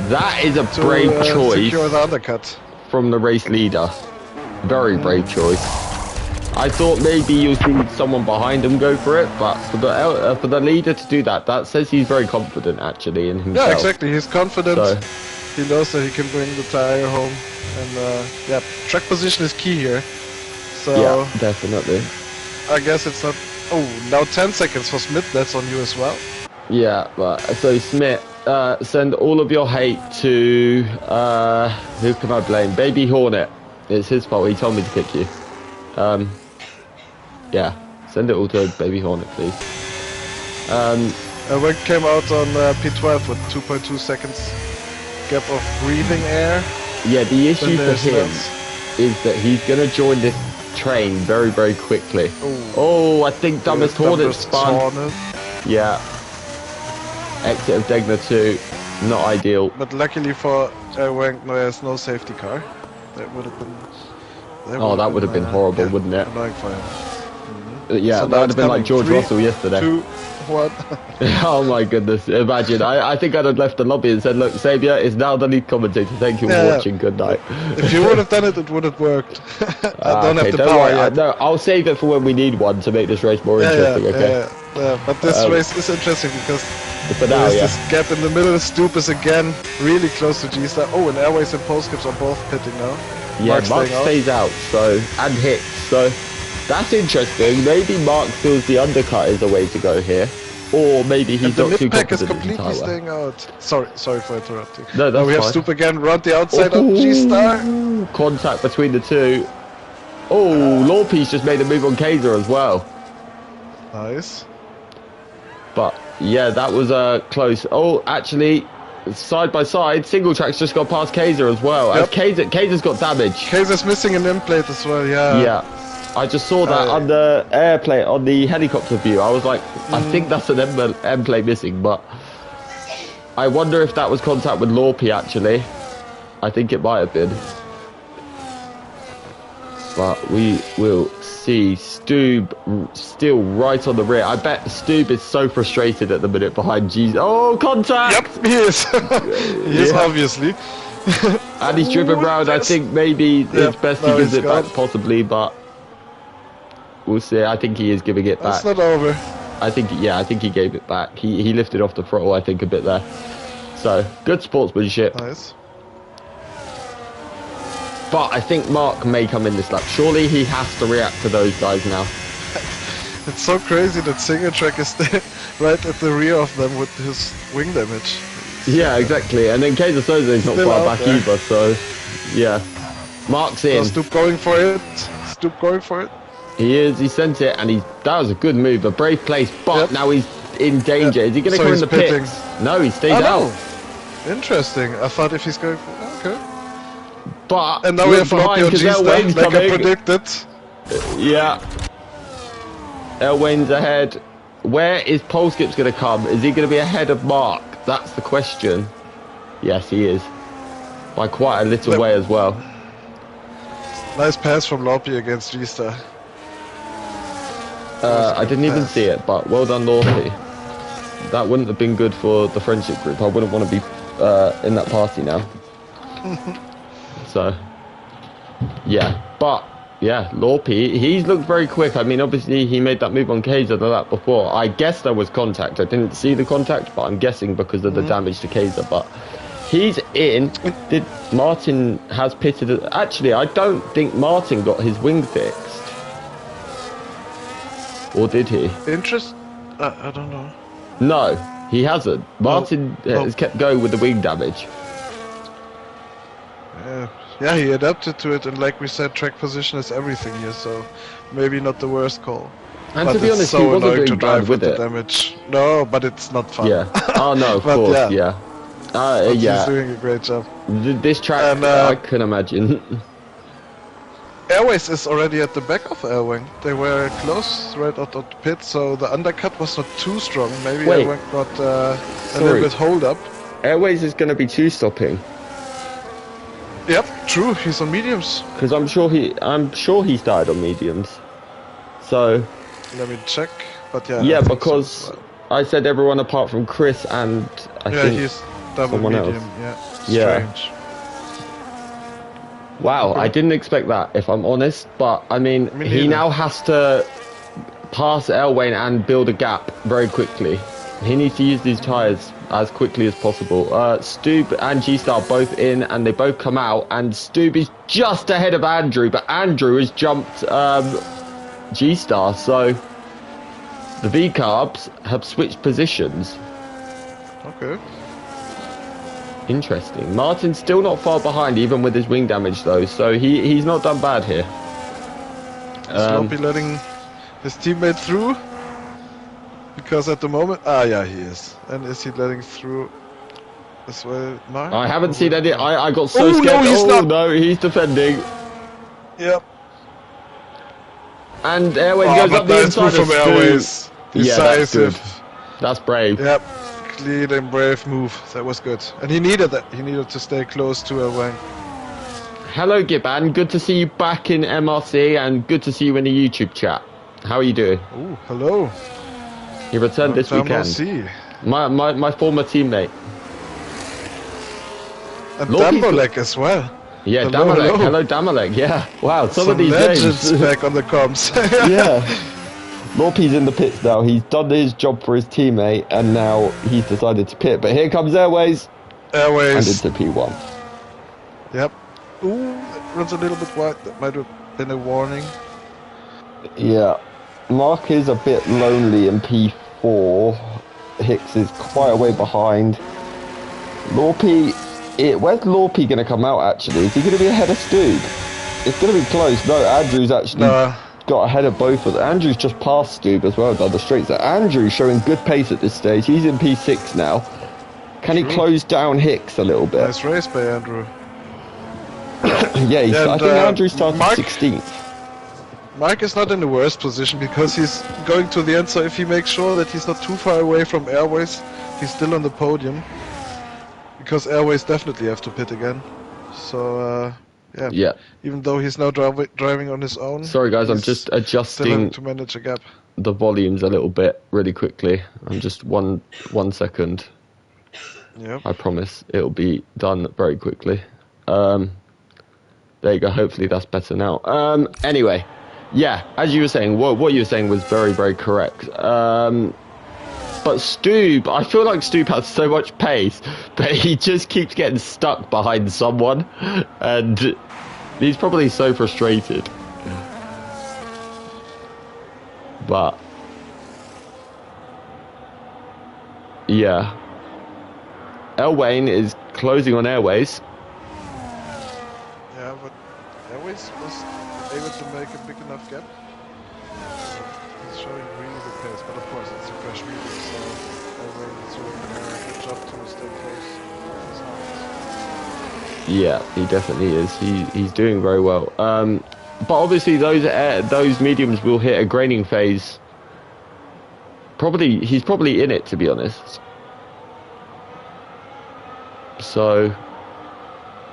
That is a brave choice. Secure the undercut from the race leader. Very brave choice. I thought maybe you'll see someone behind him go for it, but for the leader to do that, that says he's very confident actually in himself. Yeah, exactly. He's confident. So. He knows that he can bring the tire home, and track position is key here. So yeah, definitely. I guess it's not. Oh, now 10 seconds for Smith. That's on you as well. Yeah, but so Smith, send all of your hate to who can I blame? Baby Hornet. It's his fault. He told me to pick you. Yeah, send it all to Baby Hornet, please. When came out on P12 with 2.2 seconds gap of breathing air. Yeah, the issue for there's him that. is that he's going to join this train very, very quickly. Oh, I think Dumbest Hornet spun. Yeah. Exit of Degner 2, not ideal. But luckily for Wank, there's no safety car. That would have been... That would have been horrible, wouldn't it? Annoying for him. Yeah, So that would have been like George 3, Russell yesterday. 2, 1. Oh my goodness, imagine. I think I'd have left the lobby and said, look, Xavier is now the lead commentator. Thank you for watching. Good night. If you would have done it, it would have worked. I don't have the don't power worry. yet. No, I'll save it for when we need one to make this race more interesting, okay? Yeah, but this race is interesting because for now, there's this gap in the middle. Stoop is again really close to G-Star. Oh, and Airways and Postskips are both pitting now. Yeah, Mark stays out, so, and hits, so that's interesting. Maybe Mark feels the undercut is the way to go here, or maybe he's not too confident. The mid-pack is completely staying out. Sorry for interrupting. No, that's we have fine. Stoop again, round the outside of G-Star. Contact between the two. Oh, Lawpiece just made a move on Kaiser as well. Nice. But yeah, that was close. Oh, actually, side by side, single track's just got past Kaiser as well. Yep. Kaiser's got damage. Kaiser's missing an end plate as well. Yeah. Yeah, I just saw that on the air plate on the helicopter view. I was like, I think that's an end plate missing, but I wonder if that was contact with Lorpy actually. I think it might have been. But we will see. Stoob still right on the rear. I bet Stoob is so frustrated at the minute behind G. Oh, contact! Yep, he is. He is, obviously. And he's driven round. I think maybe it's best he gives it back, possibly, but we'll see. I think he is giving it back. It's not over. I think he gave it back. He lifted off the throttle, I think, a bit there. So, good sportsmanship. Nice. But I think Mark may come in this lap. Surely he has to react to those guys now. It's so crazy that single track is there, right at the rear of them with his wing damage. Yeah, exactly. And then Kaiser Soza is not far back either, so yeah. Mark's in. Stoop going for it. Stoop going for it. He is. He sent it, and that was a good move, a brave place. But now he's in danger. Is he going to come in the pits? No, he stays out. Interesting. I thought if he's going for... Okay. But and now we have Floppy on G-Star, like I predicted. Yeah. Elwayne's ahead. Where is Polskip's going to come? Is he going to be ahead of Mark? That's the question. Yes, he is. By quite a little way as well. Nice pass from Loppy against G-Star. I didn't even see it, but well done, Loppy. That wouldn't have been good for the friendship group. I wouldn't want to be in that party now. So, yeah, but yeah, Lorpy, he's looked very quick. I mean, obviously he made that move on Kaiser the lap before. I guess there was contact. I didn't see the contact, but I'm guessing because of the damage to Kaiser. But he's in. Martin has pitted. Actually, I don't think Martin got his wing fixed, or did he? I don't know. No, he hasn't. Martin has kept going with the wing damage. Yeah, he adapted to it, and like we said, track position is everything here, so maybe not the worst call. And to be honest, he wasn't doing bad with it. Damage. No, but it's not fun. Yeah. Oh no, of course. Yeah. He's doing a great job. This track, I can imagine. Airways is already at the back of Airwing. They were close right out of the pit, so the undercut was not too strong. Maybe Airwing got a little bit hold up. Airways is going to be two-stopping. Yep, true. He's on mediums. Because I'm sure he started on mediums. So. Let me check. But yeah. Yeah, because I said everyone apart from Chris and I think he's double medium. Else. Yeah. Strange. Wow, I didn't expect that, if I'm honest. But I mean he now has to pass Elwayne and build a gap very quickly. He needs to use these tyres as quickly as possible. Stoob and G-Star both in, and they both come out, and Stoob is just ahead of Andrew, but Andrew has jumped G-Star, so the V-Carbs have switched positions. Okay. Interesting. Martin's still not far behind, even with his wing damage, though, so he's not done bad here. Sloppy letting his teammate through? Because at the moment, yeah, he is. And is he letting through as well? No. I haven't seen any. I got so scared. No, he's not. No, he's defending. Yep. And Airways goes up the inside from Airways. Yeah, that's good. Decisive. That's brave. Yep. Clean and brave move. That was good. And he needed that. He needed to stay close to Wang. Hello, Giban. Good to see you back in MRC and good to see you in the YouTube chat. How are you doing? Oh, hello. He returned this weekend. My former teammate. And Damalek as well. Yeah, Damalek. Hello, Damalek. Yeah. Wow, some of these legends names. back on the comms. Yeah. Lorpy's in the pits now. He's done his job for his teammate, and now he's decided to pit. But here comes Airways. Airways. And into P1. Yep. Ooh, that runs a little bit wide. That might have been a warning. Yeah. Mark is a bit lonely in P4. Hicks is quite a way behind. Lorpy, where's Lorpy going to come out actually? Is he going to be ahead of Stu? It's going to be close. No, Andrew's actually got ahead of both of them. Andrew's just passed Stu as well down the straight. So Andrew's showing good pace at this stage. He's in P6 now. Can he close down Hicks a little bit? Nice race by Andrew. Yeah, I think Andrew started 16th. Mark is not in the worst position because he's going to the end, so if he makes sure that he's not too far away from Airways, he's still on the podium. Because Airways definitely have to pit again. So, yeah. Even though he's now driving on his own. Sorry guys, I'm just adjusting to manage a gap. The volumes a little bit really quickly. I'm just one second. Yep. I promise it'll be done very quickly. There you go, hopefully that's better now. Anyway. Yeah, as you were saying, what you were saying was very, very correct. But Stoob, I feel like Stoob has so much pace, but he just keeps getting stuck behind someone, and he's probably so frustrated. But yeah, Elwayne is closing on Airways. Yeah, but Airways was able to make a big enough gap. He's showing really good pace, but of course it's a fresh medium, so Airways is doing a good job to stay close. Yeah, he definitely is. He's doing very well. But obviously those mediums will hit a graining phase. He's probably in it, to be honest. So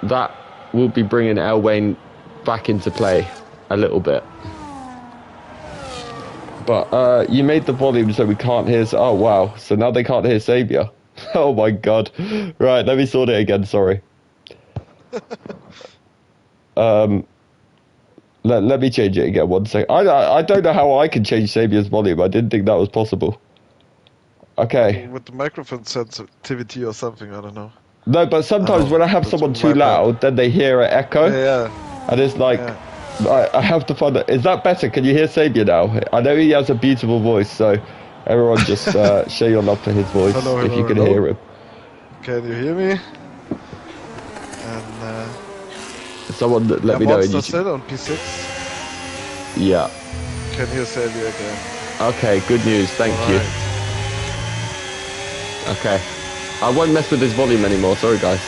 that will be bringing Elwayne back into play a little bit. But you made the volume so we can't hear. Oh wow! So now they can't hear Saviour. Oh my god! Right, let me sort it again. Sorry. Let me change it again. 1 second. I don't know how I can change Saviour's volume. I didn't think that was possible. Okay. With the microphone sensitivity or something, I don't know. No, but sometimes when I have someone too loud, then they hear an echo. Yeah. And it's like, I have to find out. Is that better? Can you hear Saviour now? I know he has a beautiful voice, so everyone just show your love for his voice if you can hear him. Can you hear me? And someone let me know in YouTube. Still on P6. Yeah. Can hear Saviour again. Okay, good news. Thank you. Okay. I won't mess with his volume anymore. Sorry, guys.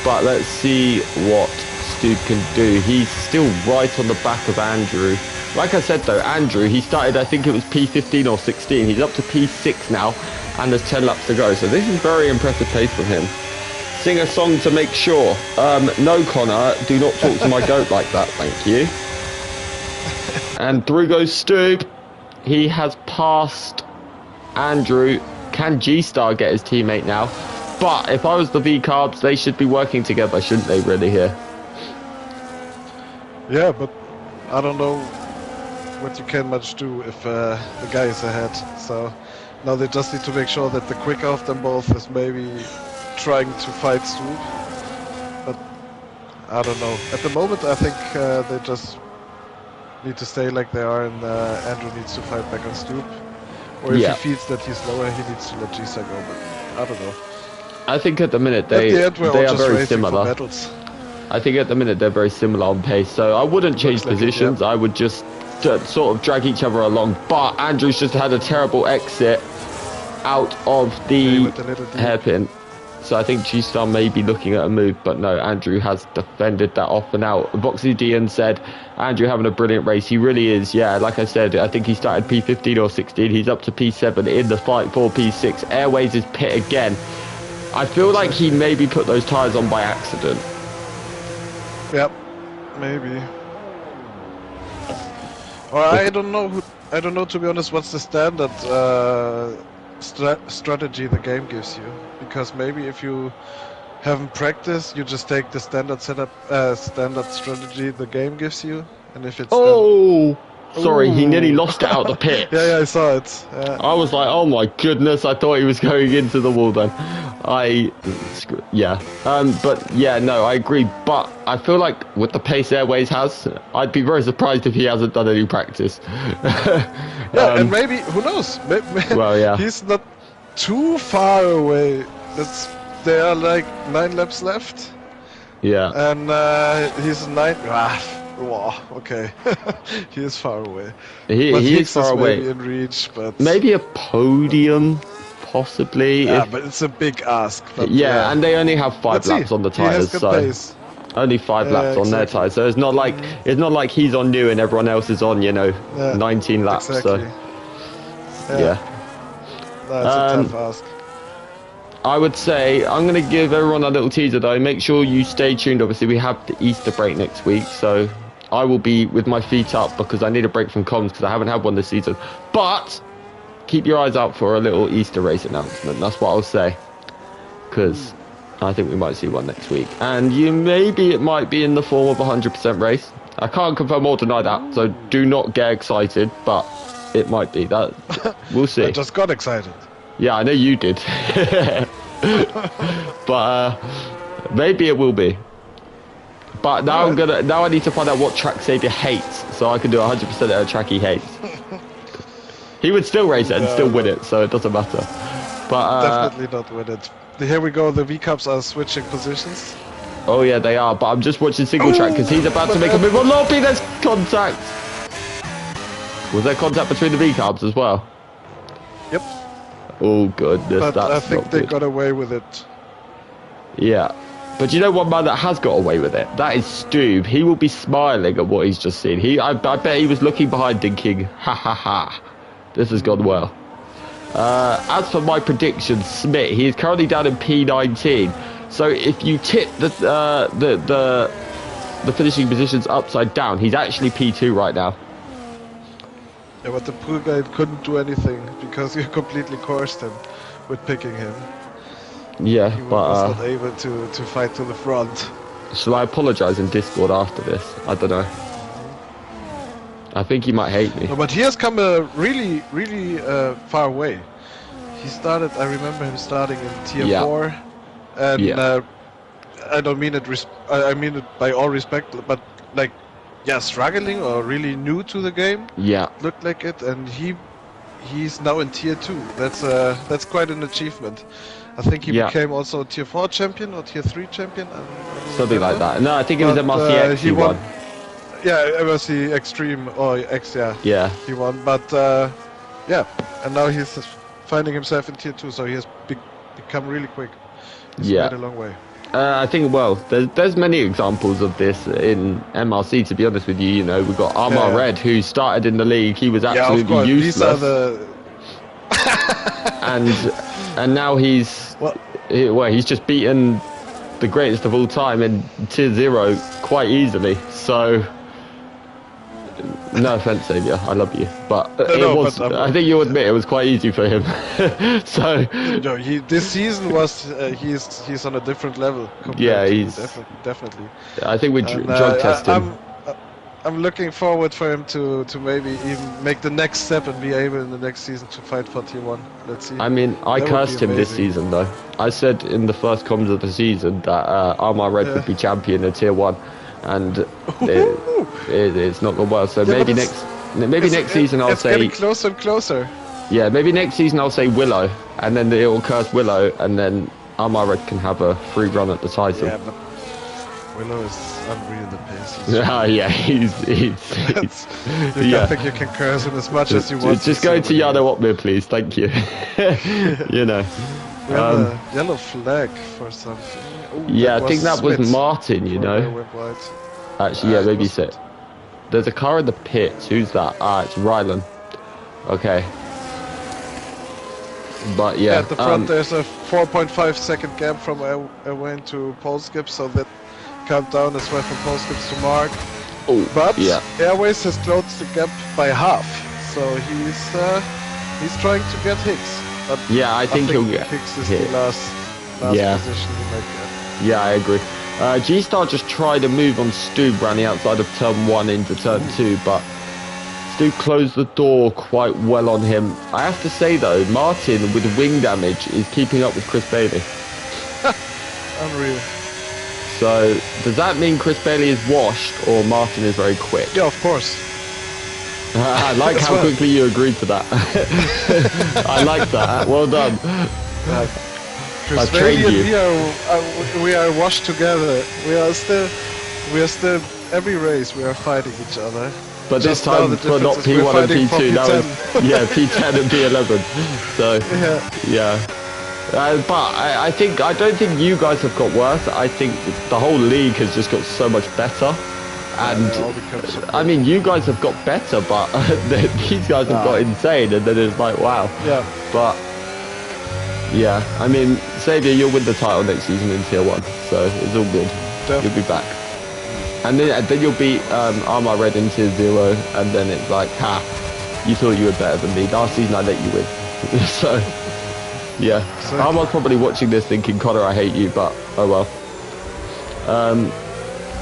But let's see what Stu can do. He's still right on the back of Andrew. Like I said, though, Andrew, he started, I think it was P15 or 16. He's up to P6 now, and there's 10 laps to go. So this is very impressive pace from him. Sing a song to make sure. No, Connor, do not talk to my goat like that, thank you. And through goes Stu. He has passed Andrew. Can G-Star get his teammate now? But if I was the V-Carbs, they should be working together, shouldn't they, really, here? Yeah, but I don't know what you can much do if the guy is ahead. So now they just need to make sure that the quicker of them both is maybe trying to fight Stu. But I don't know. At the moment, I think they just need to stay like they are, and Andrew needs to fight back on Stu. Or if he feels that he's lower, he needs to let Gisa go, but I don't know. I think at the minute they are very similar. I think at the minute they're very similar on pace, so I wouldn't change positions. I would just sort of drag each other along. But Andrew's just had a terrible exit out of the hairpin. So I think G-Star may be looking at a move, but no, Andrew has defended that off and out. Voxy Dian said, Andrew having a brilliant race. He really is, yeah. Like I said, I think he started P15 or 16. He's up to P7 in the fight for P6. Airways is pit again. I feel like he maybe put those tyres on by accident. Yep, maybe. Or I don't know. I don't know, to be honest, what's the standard strategy the game gives you. Because maybe if you haven't practiced, you just take the standard setup, standard strategy the game gives you, and if it's sorry, he nearly lost it out the pit. Yeah, I saw it. Yeah. I was like, oh my goodness, I thought he was going into the wall then. But yeah, no, I agree. But I feel like with the pace Airways has, I'd be very surprised if he hasn't done any practice. And maybe, who knows? Well, yeah. He's not too far away. There are like 9 laps left. Yeah. And he's 9. Wow, okay. He is far away. He is far away. Maybe in reach, but maybe a podium, possibly. Yeah, but it's a big ask. But yeah, and they only have 5 laps on the tyres, so pace. only 5 laps on their tyres. So it's not like he's on new and everyone else is on 19 laps. Exactly. So yeah. That's a tough ask. I would say I'm going to give everyone a little teaser though. Make sure you stay tuned. Obviously, we have the Easter break next week, so I will be with my feet up because I need a break from comms because I haven't had one this season. But keep your eyes out for a little Easter race announcement. That's what I'll say, because I think we might see one next week. And it might be in the form of a 100% race. I can't confirm or deny that, so do not get excited. But it might be that. We'll see. I just got excited. Yeah, I know you did. But maybe it will be. But now I need to find out what track Xavier hates, so I can do 100% of a track he hates. He would still race it and still win it, so it doesn't matter. But definitely not win it. Here we go. The V Cups are switching positions. Oh yeah, they are. But I'm just watching single track because he's about to make a move on Lobby. There's contact. Was there contact between the V Cubs as well? Yep. Oh goodness, but that's I think not they good. got away with it. Yeah. But you know one man that has got away with it? That is Stoob. He will be smiling at what he's just seen. I bet he was looking behind thinking, ha ha ha, this has gone well. As for my prediction, Smith, he is currently down in P19. So if you tip the finishing positions upside down, he's actually P2 right now. Yeah, but the poor guy couldn't do anything because you completely coursed him with picking him. Yeah, he but was not able to fight to the front. Shall I apologise in Discord after this? I don't know. I think he might hate me. No, but he has come really far away. He started. I remember him starting in tier 4, and I don't mean it. I mean it by all respect, but like, yeah, struggling or really new to the game. Yeah, looked like it, and he's now in tier 2. That's quite an achievement. I think he became also a tier 4 champion or tier 3 champion. Something like that. No, I think it was MRC X he won. Yeah, MRC Extreme or X, yeah. Yeah. He won, but yeah, and now he's finding himself in tier 2, so he has become really quick. He's made a long way. I think, well, there's many examples of this in MRC, to be honest with you. You know, we've got Armor Red, who started in the league. He was absolutely useless. These are the... and now he's just beaten the greatest of all time in tier 0 quite easily. So no offense, Xavier, I love you, but I think you'll admit it was quite easy for him. So no, this season was he's on a different level. Yeah, he's definitely. I think we drug test him. I'm looking forward for him to maybe even make the next step and be able in the next season to fight for tier 1. Let's see. I mean, I cursed him this season though. I said in the first comms of the season that Armor Red would be champion in tier 1, and it's not gone well. So maybe next season I'll say. It's getting closer and closer. Yeah, maybe next season I'll say Willow, and then it will curse Willow, and then Armor Red can have a free run at the title. Yeah, Willow is unreal, the pace. Yeah, he's I think you can curse him as much as you want. Just go to Yano Otmir, please. Thank you. You know. We have a yellow flag for something. Ooh, yeah, I think that was Smith Martin, you know. Actually, yeah, maybe so. There's a car in the pits. Who's that? Ah, it's Rylan. Okay. But yeah. At the front, there's a 4.5 second gap from Erwin to pole skip, so that cut down as well from pole skips to Mark. Oh, but yeah. Airways has closed the gap by half, so he's trying to get Hicks. But yeah, I think he'll get Hicks is hit. the last position he might get. Yeah, I agree. G-Star just tried a move on Stu around the outside of turn 1 into turn 2, but Stu closed the door quite well on him. I have to say though, Martin with wing damage is keeping up with Chris Bailey. Unreal. So, does that mean Chris Bailey is washed or Martin is very quick? Yeah, of course. I like how quickly you agreed to that. I like that. Well done. Chris Bailey and we are washed together. We are still every race we are fighting each other. But this time for not P1 and P2. That was yeah, P10 and P11. So yeah. But I don't think you guys have got worse. I think the whole league has just got so much better. And I mean, you guys have got better, but these guys have got insane. And then it's like, wow. Yeah. But yeah, I mean, Xavier, you'll win the title next season in Tier 1, so it's all good. Definitely. You'll be back. And then you'll beat Armor Red in Tier 0, and then it's like, ha, you thought you were better than me. Last season I let you win. So, yeah. Armor's probably watching this thinking, Connor, I hate you, but oh well.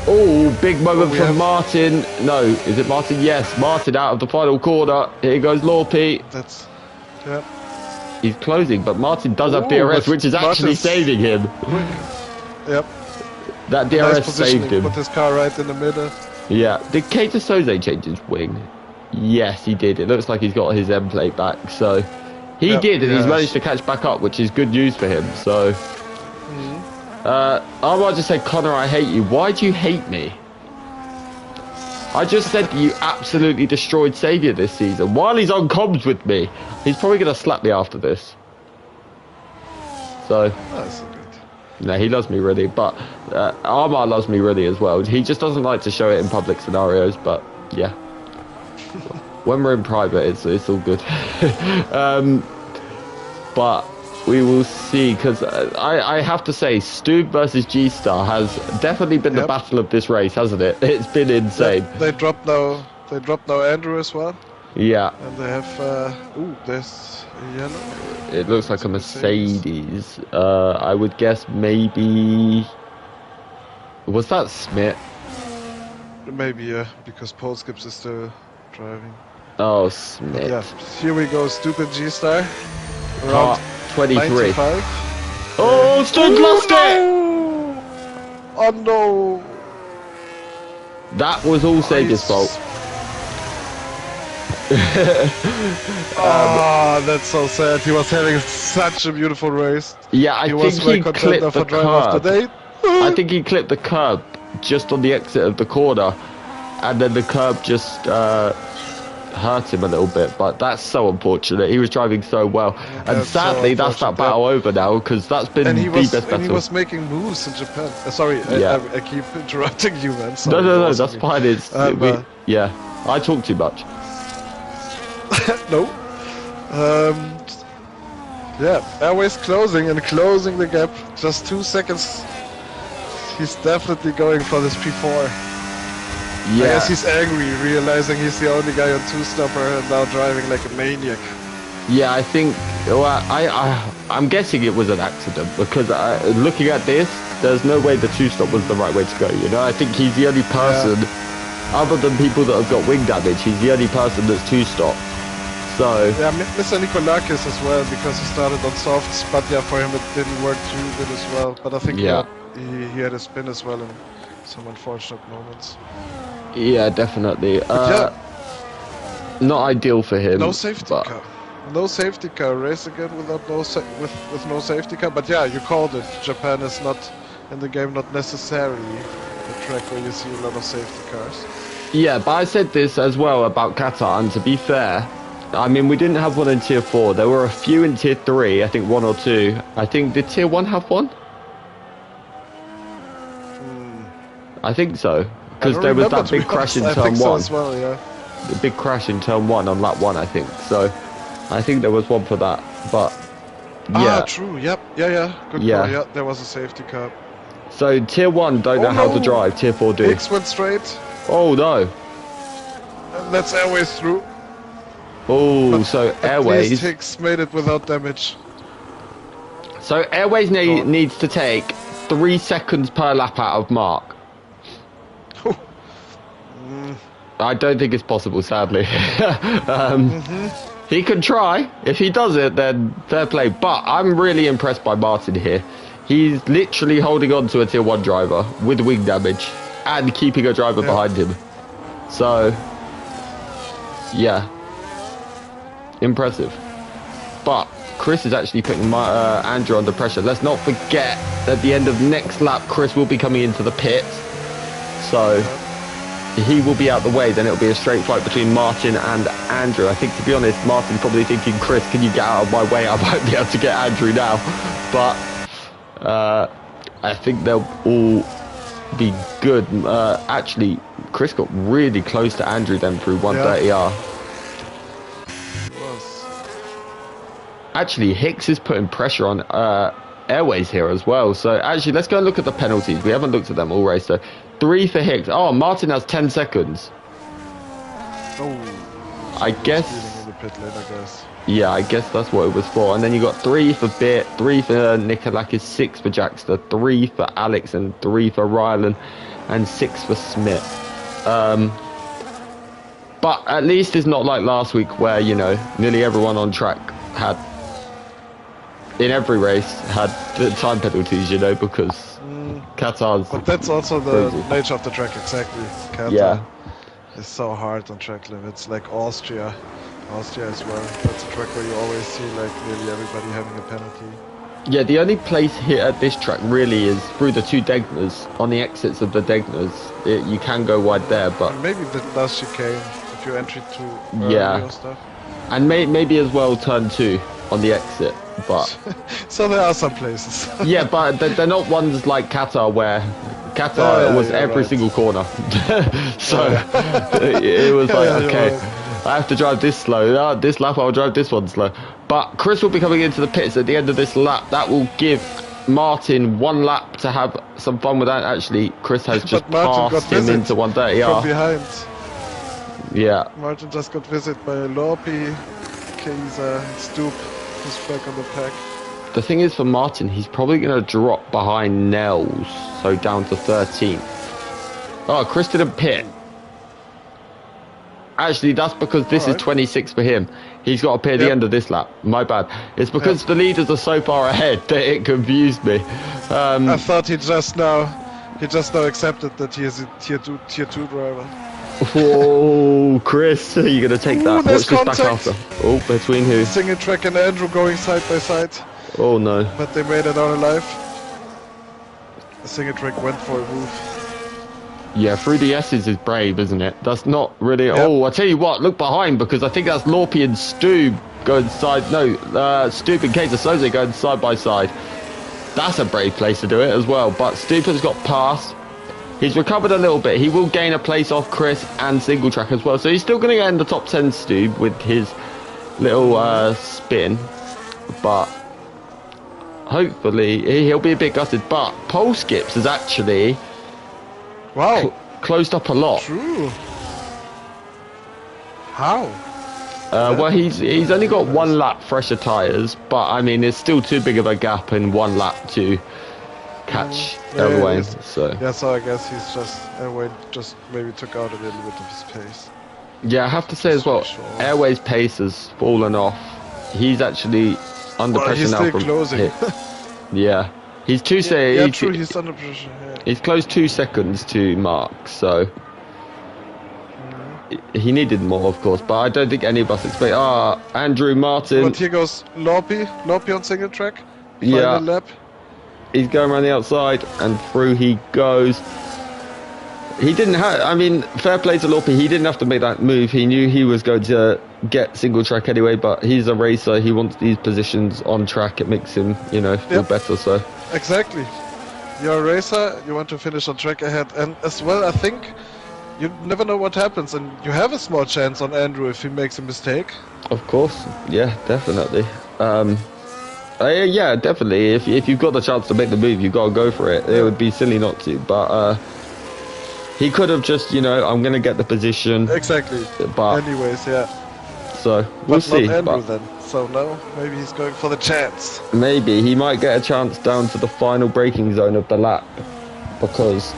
Oh, big moment from Martin. No, is it Martin? Yes, Martin out of the final corner. Here goes Lorpy. He's closing, but Martin does have DRS, which is actually saving him. Yep. That DRS saved him. Put his car right in the middle. Yeah. Did Keita Soze change his wing? Yes, he did. It looks like he's got his end plate back. So he did, and he's managed to catch back up, which is good news for him. So. I might just say, Connor, I hate you. Why do you hate me? I just said you absolutely destroyed Xavier this season. While he's on comms with me, he's probably going to slap me after this. So, no, he loves me really, but Armar loves me really as well. He just doesn't like to show it in public scenarios, but yeah. When we're in private, it's all good. But we will see, because I have to say, Stu versus G-Star has definitely been the battle of this race, hasn't it? It's been insane. They dropped now Andrew as well. Yeah. And they have, there's a yellow. It looks like a Mercedes. I would guess maybe... Was that Smith? Maybe, yeah, because Paul Skips is still driving. Oh, Smith. But yeah, here we go, stupid G-Star. Around 23. 95. Oh, Stu lost it! Oh no! That was all Saviour's fault. That's so sad. He was having such a beautiful race. Yeah, I think he clipped the curb. I think he clipped the curb just on the exit of the corner, and then the curb just hurt him a little bit, but that's so unfortunate. He was driving so well, and sadly that's that battle over now, because that's been the best battle. And he was making moves in Japan. Sorry, I keep interrupting you, man. Sorry, no, that's fine. It's I talk too much. No. Airways closing the gap. Just 2 seconds. He's definitely going for this P4. Yeah. I guess he's angry, realizing he's the only guy on two-stopper and now driving like a maniac. Yeah, I think. Well, I'm guessing it was an accident, because looking at this, there's no way the two-stop was the right way to go. You know, I think he's the only person, other than people that have got wing damage, he's the only person that's two-stop. So. Yeah, Mr. Nikolakis as well, because he started on softs, but yeah, for him it didn't work too good as well. But I think he had a spin as well in some unfortunate moments. Yeah, definitely. Not ideal for him. No safety car. No safety car. Race again without with no safety car. But yeah, you called it. Japan is not in the game, not necessarily track where you see a lot of safety cars. Yeah, but I said this as well about Qatar, and to be fair, I mean, we didn't have one in Tier 4. There were a few in Tier 3, I think 1 or 2. I think, did Tier 1 have one? I think so. Because there was that big crash in Turn 1. As well, yeah. The big crash in Turn 1 on lap 1, I think. So, I think there was one for that. But, yeah. Ah, true, yep. Yeah. Good call, yeah. There was a safety car. So, Tier 1 don't know how to drive. Tier 4 do. Hicks went straight. Oh, no. And that's Airways through. Oh, so Airways. At least Hicks made it without damage. So Airways needs to take 3 seconds per lap out of Mark. I don't think it's possible, sadly. He can try. If he does it, then fair play. But I'm really impressed by Martin here. He's literally holding on to a Tier 1 driver with wing damage and keeping a driver behind him. So, yeah. Impressive. But Chris is actually putting Andrew under pressure. Let's not forget at the end of next lap, Chris will be coming into the pits. So he will be out the way. Then it'll be a straight fight between Martin and Andrew. I think, to be honest, Martin's probably thinking, Chris, can you get out of my way? I might be able to get Andrew now. But I think they'll all be good. Actually, Chris got really close to Andrew then through 130R. Actually, Hicks is putting pressure on Airways here as well. So actually, let's go and look at the penalties. We haven't looked at them all race. So 3 for Hicks. Oh, Martin has 10 seconds. Oh, I guess. In the pit lane, I guess. Yeah, I guess that's what it was for. And then you got 3 for Bit, 3 for Nikolakis, 6 for Jackster, 3 for Alex, and 3 for Rylan, and 6 for Smith. But at least it's not like last week where, you know, nearly everyone on track had, in every race, had the time penalties, you know, because Qatar's... But that's also the nature of the track, exactly. Qatar is so hard on track limits, like Austria as well. That's a track where you always see, like, nearly everybody having a penalty. Yeah, the only place here at this track really is through the 2 Degners. On the exits of the Degners, you can go wide there, but... And maybe the last chicane, if you entry too early or stuff. And maybe as well turn 2 on the exit, but... So there are some places. Yeah, but they're not ones like Qatar where Qatar was every single corner. So it was like, okay, I have to drive this slow. This lap I'll drive this one slow. But Chris will be coming into the pits at the end of this lap. That will give Martin 1 lap to have some fun with that. Actually, Chris has just passed him into 130R. From behind. Yeah. Martin just got visited by Lorpi, Kaiser, Stoop, who's back on the pack. The thing is, for Martin, he's probably going to drop behind Nels, so down to 13th. Oh, Chris didn't pit. Actually, that's because this is 26 for him. He's got to pit at the end of this lap. My bad. It's because the leaders are so far ahead that it confused me. I thought he just now accepted that he is a tier 2 driver. Oh, Chris, are you going to take that? Watch this back after. Oh, between who? Single track and Andrew going side by side. Oh, no. But they made it out alive. The single track went for a move. Yeah, through the S's is brave, isn't it? That's not really... Yep. Oh, I tell you what, look behind, because I think that's Lorpi and Stoob going side... No, Stoob and Kaiser Soze going side by side. That's a brave place to do it as well. But Stoob has got past. He's recovered a little bit. He will gain a place off Chris and single track as well. So he's still going to get in the top 10, Stoob, with his little spin. But hopefully he'll be a bit gutted. But pole skips is actually... Wow. Closed up a lot. True. How? Well, he's only got 1 lap fresher tyres, but I mean, it's still too big of a gap in 1 lap to catch Airway. So I guess he's just maybe took out a little bit of his pace. Yeah, I have to say as well, Airway's pace has fallen off. He's actually under pressure now. He's still closing. Yeah. He's he's under pressure. Yeah. He's close 2 seconds to Mark, so he needed more, of course. But I don't think any of us expect. Andrew Martin. But here goes Lorpi on single track. Final lap. He's going around the outside, and through he goes. He didn't have. I mean, fair play to Lorpe. He didn't have to make that move. He knew he was going to get single track anyway. But he's a racer. He wants these positions on track. It makes him, feel better. So exactly. You're a racer. You want to finish on track ahead, and as well, I think you never know what happens, and you have a small chance on Andrew if he makes a mistake. Of course, yeah, definitely. Yeah, definitely. If you've got the chance to make the move, you've got to go for it. It would be silly not to. But he could have just, I'm going to get the position. Exactly. But anyways, yeah. So we'll see. Not Andrew then. So no, maybe he's going for the chance. Maybe he might get a chance down to the final braking zone of the lap, because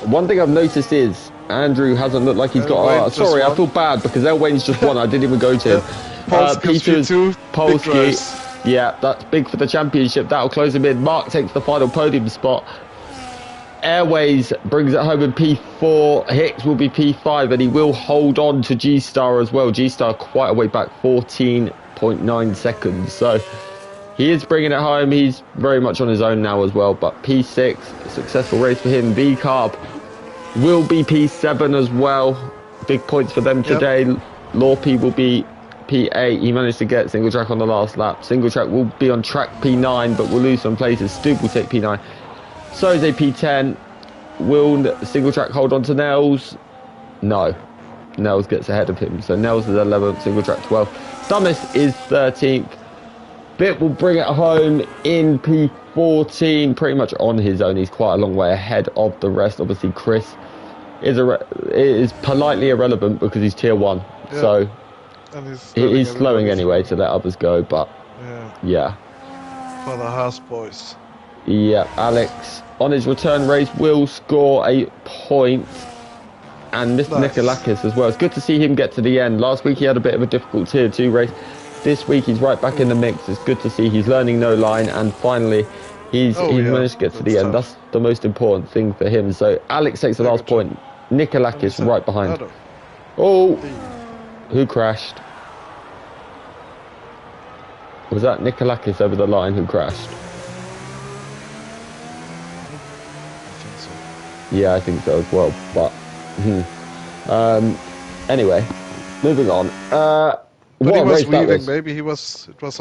one thing I've noticed is Andrew hasn't looked like he's got. Sorry, I feel bad because Elwayne's just won. I didn't even go to him. Peter's Polsky. Yeah, that's big for the championship. That'll close him in. Mark takes the final podium spot. Airways brings it home in P4. Hicks will be P5, and he will hold on to G-Star as well. G-Star quite a way back, 14.9 seconds. So he is bringing it home. He's very much on his own now as well. But P6, a successful race for him. V-Carb will be P7 as well. Big points for them today. Lorpe will be P8. He managed to get single track on the last lap. Single track will be on track P9, but will lose some places. Stoop will take P9. So is a P10. Will single track hold on to Nels? No. Nels gets ahead of him. So Nels is 11th, single track 12th. Dumbest is 13th. Bit will bring it home in P14, pretty much on his own. He's quite a long way ahead of the rest. Obviously, Chris is politely irrelevant because he's tier 1. Yeah. So and he's slowing anyway to let others go, but yeah. For the Haas boys. Yeah, Alex on his return race will score a point, and Mr. Nikolakis as well. It's good to see him get to the end. Last week he had a bit of a difficult tier 2 race. This week he's right back in the mix. It's good to see he's learning no line, and finally he's managed to get to the end. That's the most important thing for him. So Alex takes the last point. Nikolakis right behind. Oh, who crashed? Was that Nikolakis over the line who crashed? Yeah, I think so as well. But anyway, moving on. But he was weaving. Maybe he was. It was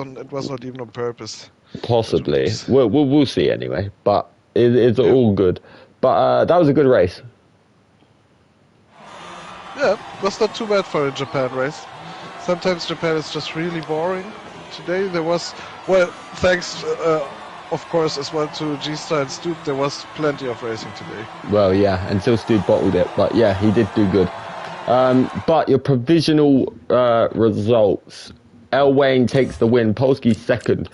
not even on purpose. Possibly. We'll see anyway. But it's all good. But that was a good race. Yeah, was not too bad for a Japan race. Sometimes Japan is just really boring. Today there was, thanks of course as well to G-Star and Stoop, there was plenty of racing today. Well, yeah, until Stoop bottled it, but yeah, he did do good. But your provisional results: Elwayne takes the win, Polsky second,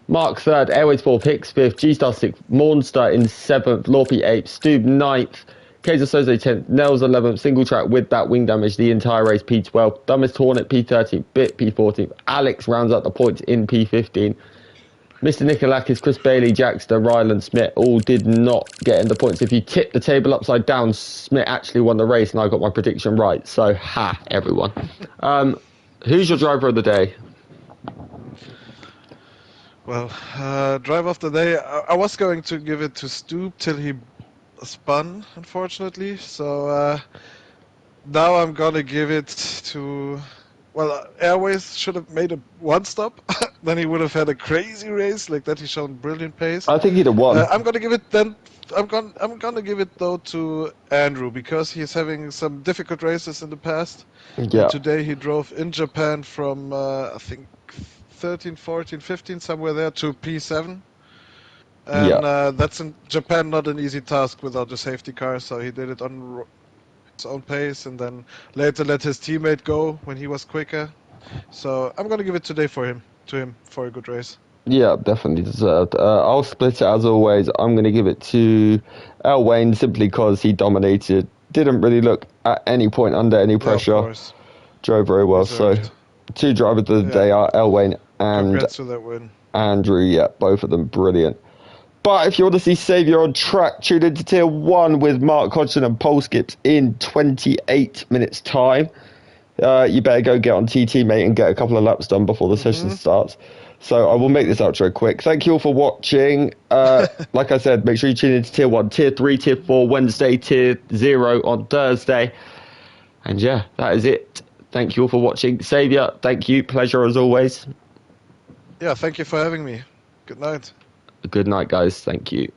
Mark third, Airways fourth, Hicks fifth, G-Star sixth, Mornster in seventh, Lorpe eighth, Stoop ninth, Kaiser Soze 10th, Nels 11th, single track with that wing damage the entire race, P12, Dumbest Hornet P13th, Bit P14th, Alex rounds out the points in P15. Mr. Nikolakis, Chris Bailey, Jackster, Ryland, Smith all did not get in the points. If you tip the table upside down, Smith actually won the race, and I got my prediction right. So, everyone. Who's your driver of the day? Well, driver of the day, I was going to give it to Stoop till he spun, unfortunately. So now I'm gonna give it to. Well, Airways should have made a one stop. Then he would have had a crazy race like that. He's shown brilliant pace. I think he'd have won. I'm gonna give it then. I'm gonna give it though to Andrew because he's having some difficult races in the past. Yeah. And today he drove in Japan from I think 13, 14, 15 somewhere there to P7. And that's in Japan not an easy task without a safety car. So he did it on his own pace, and then later let his teammate go when he was quicker. So I'm gonna give it today to him for a good race. Yeah, definitely deserved. I'll split it as always. I'm going to give it to Elwayne simply because he dominated. Didn't really look at any point under any pressure. Of course. Drove very well. Deserved. So, two drivers of the day are Elwayne and Congrats to that win. Andrew. Yeah, both of them brilliant. But if you want to see Saviour on track, tune into Tier 1 with Mark Hodgson and Pole Skips in 28 minutes' time. You better go get on TT, mate, and get a couple of laps done before the session starts. So I will make this outro quick. Thank you all for watching. Like I said, make sure you tune into Tier 1, Tier 3, Tier 4 Wednesday, Tier 0 on Thursday. And yeah, that is it. Thank you all for watching. Saviour, thank you. Pleasure as always. Yeah, thank you for having me. Good night. Good night, guys. Thank you.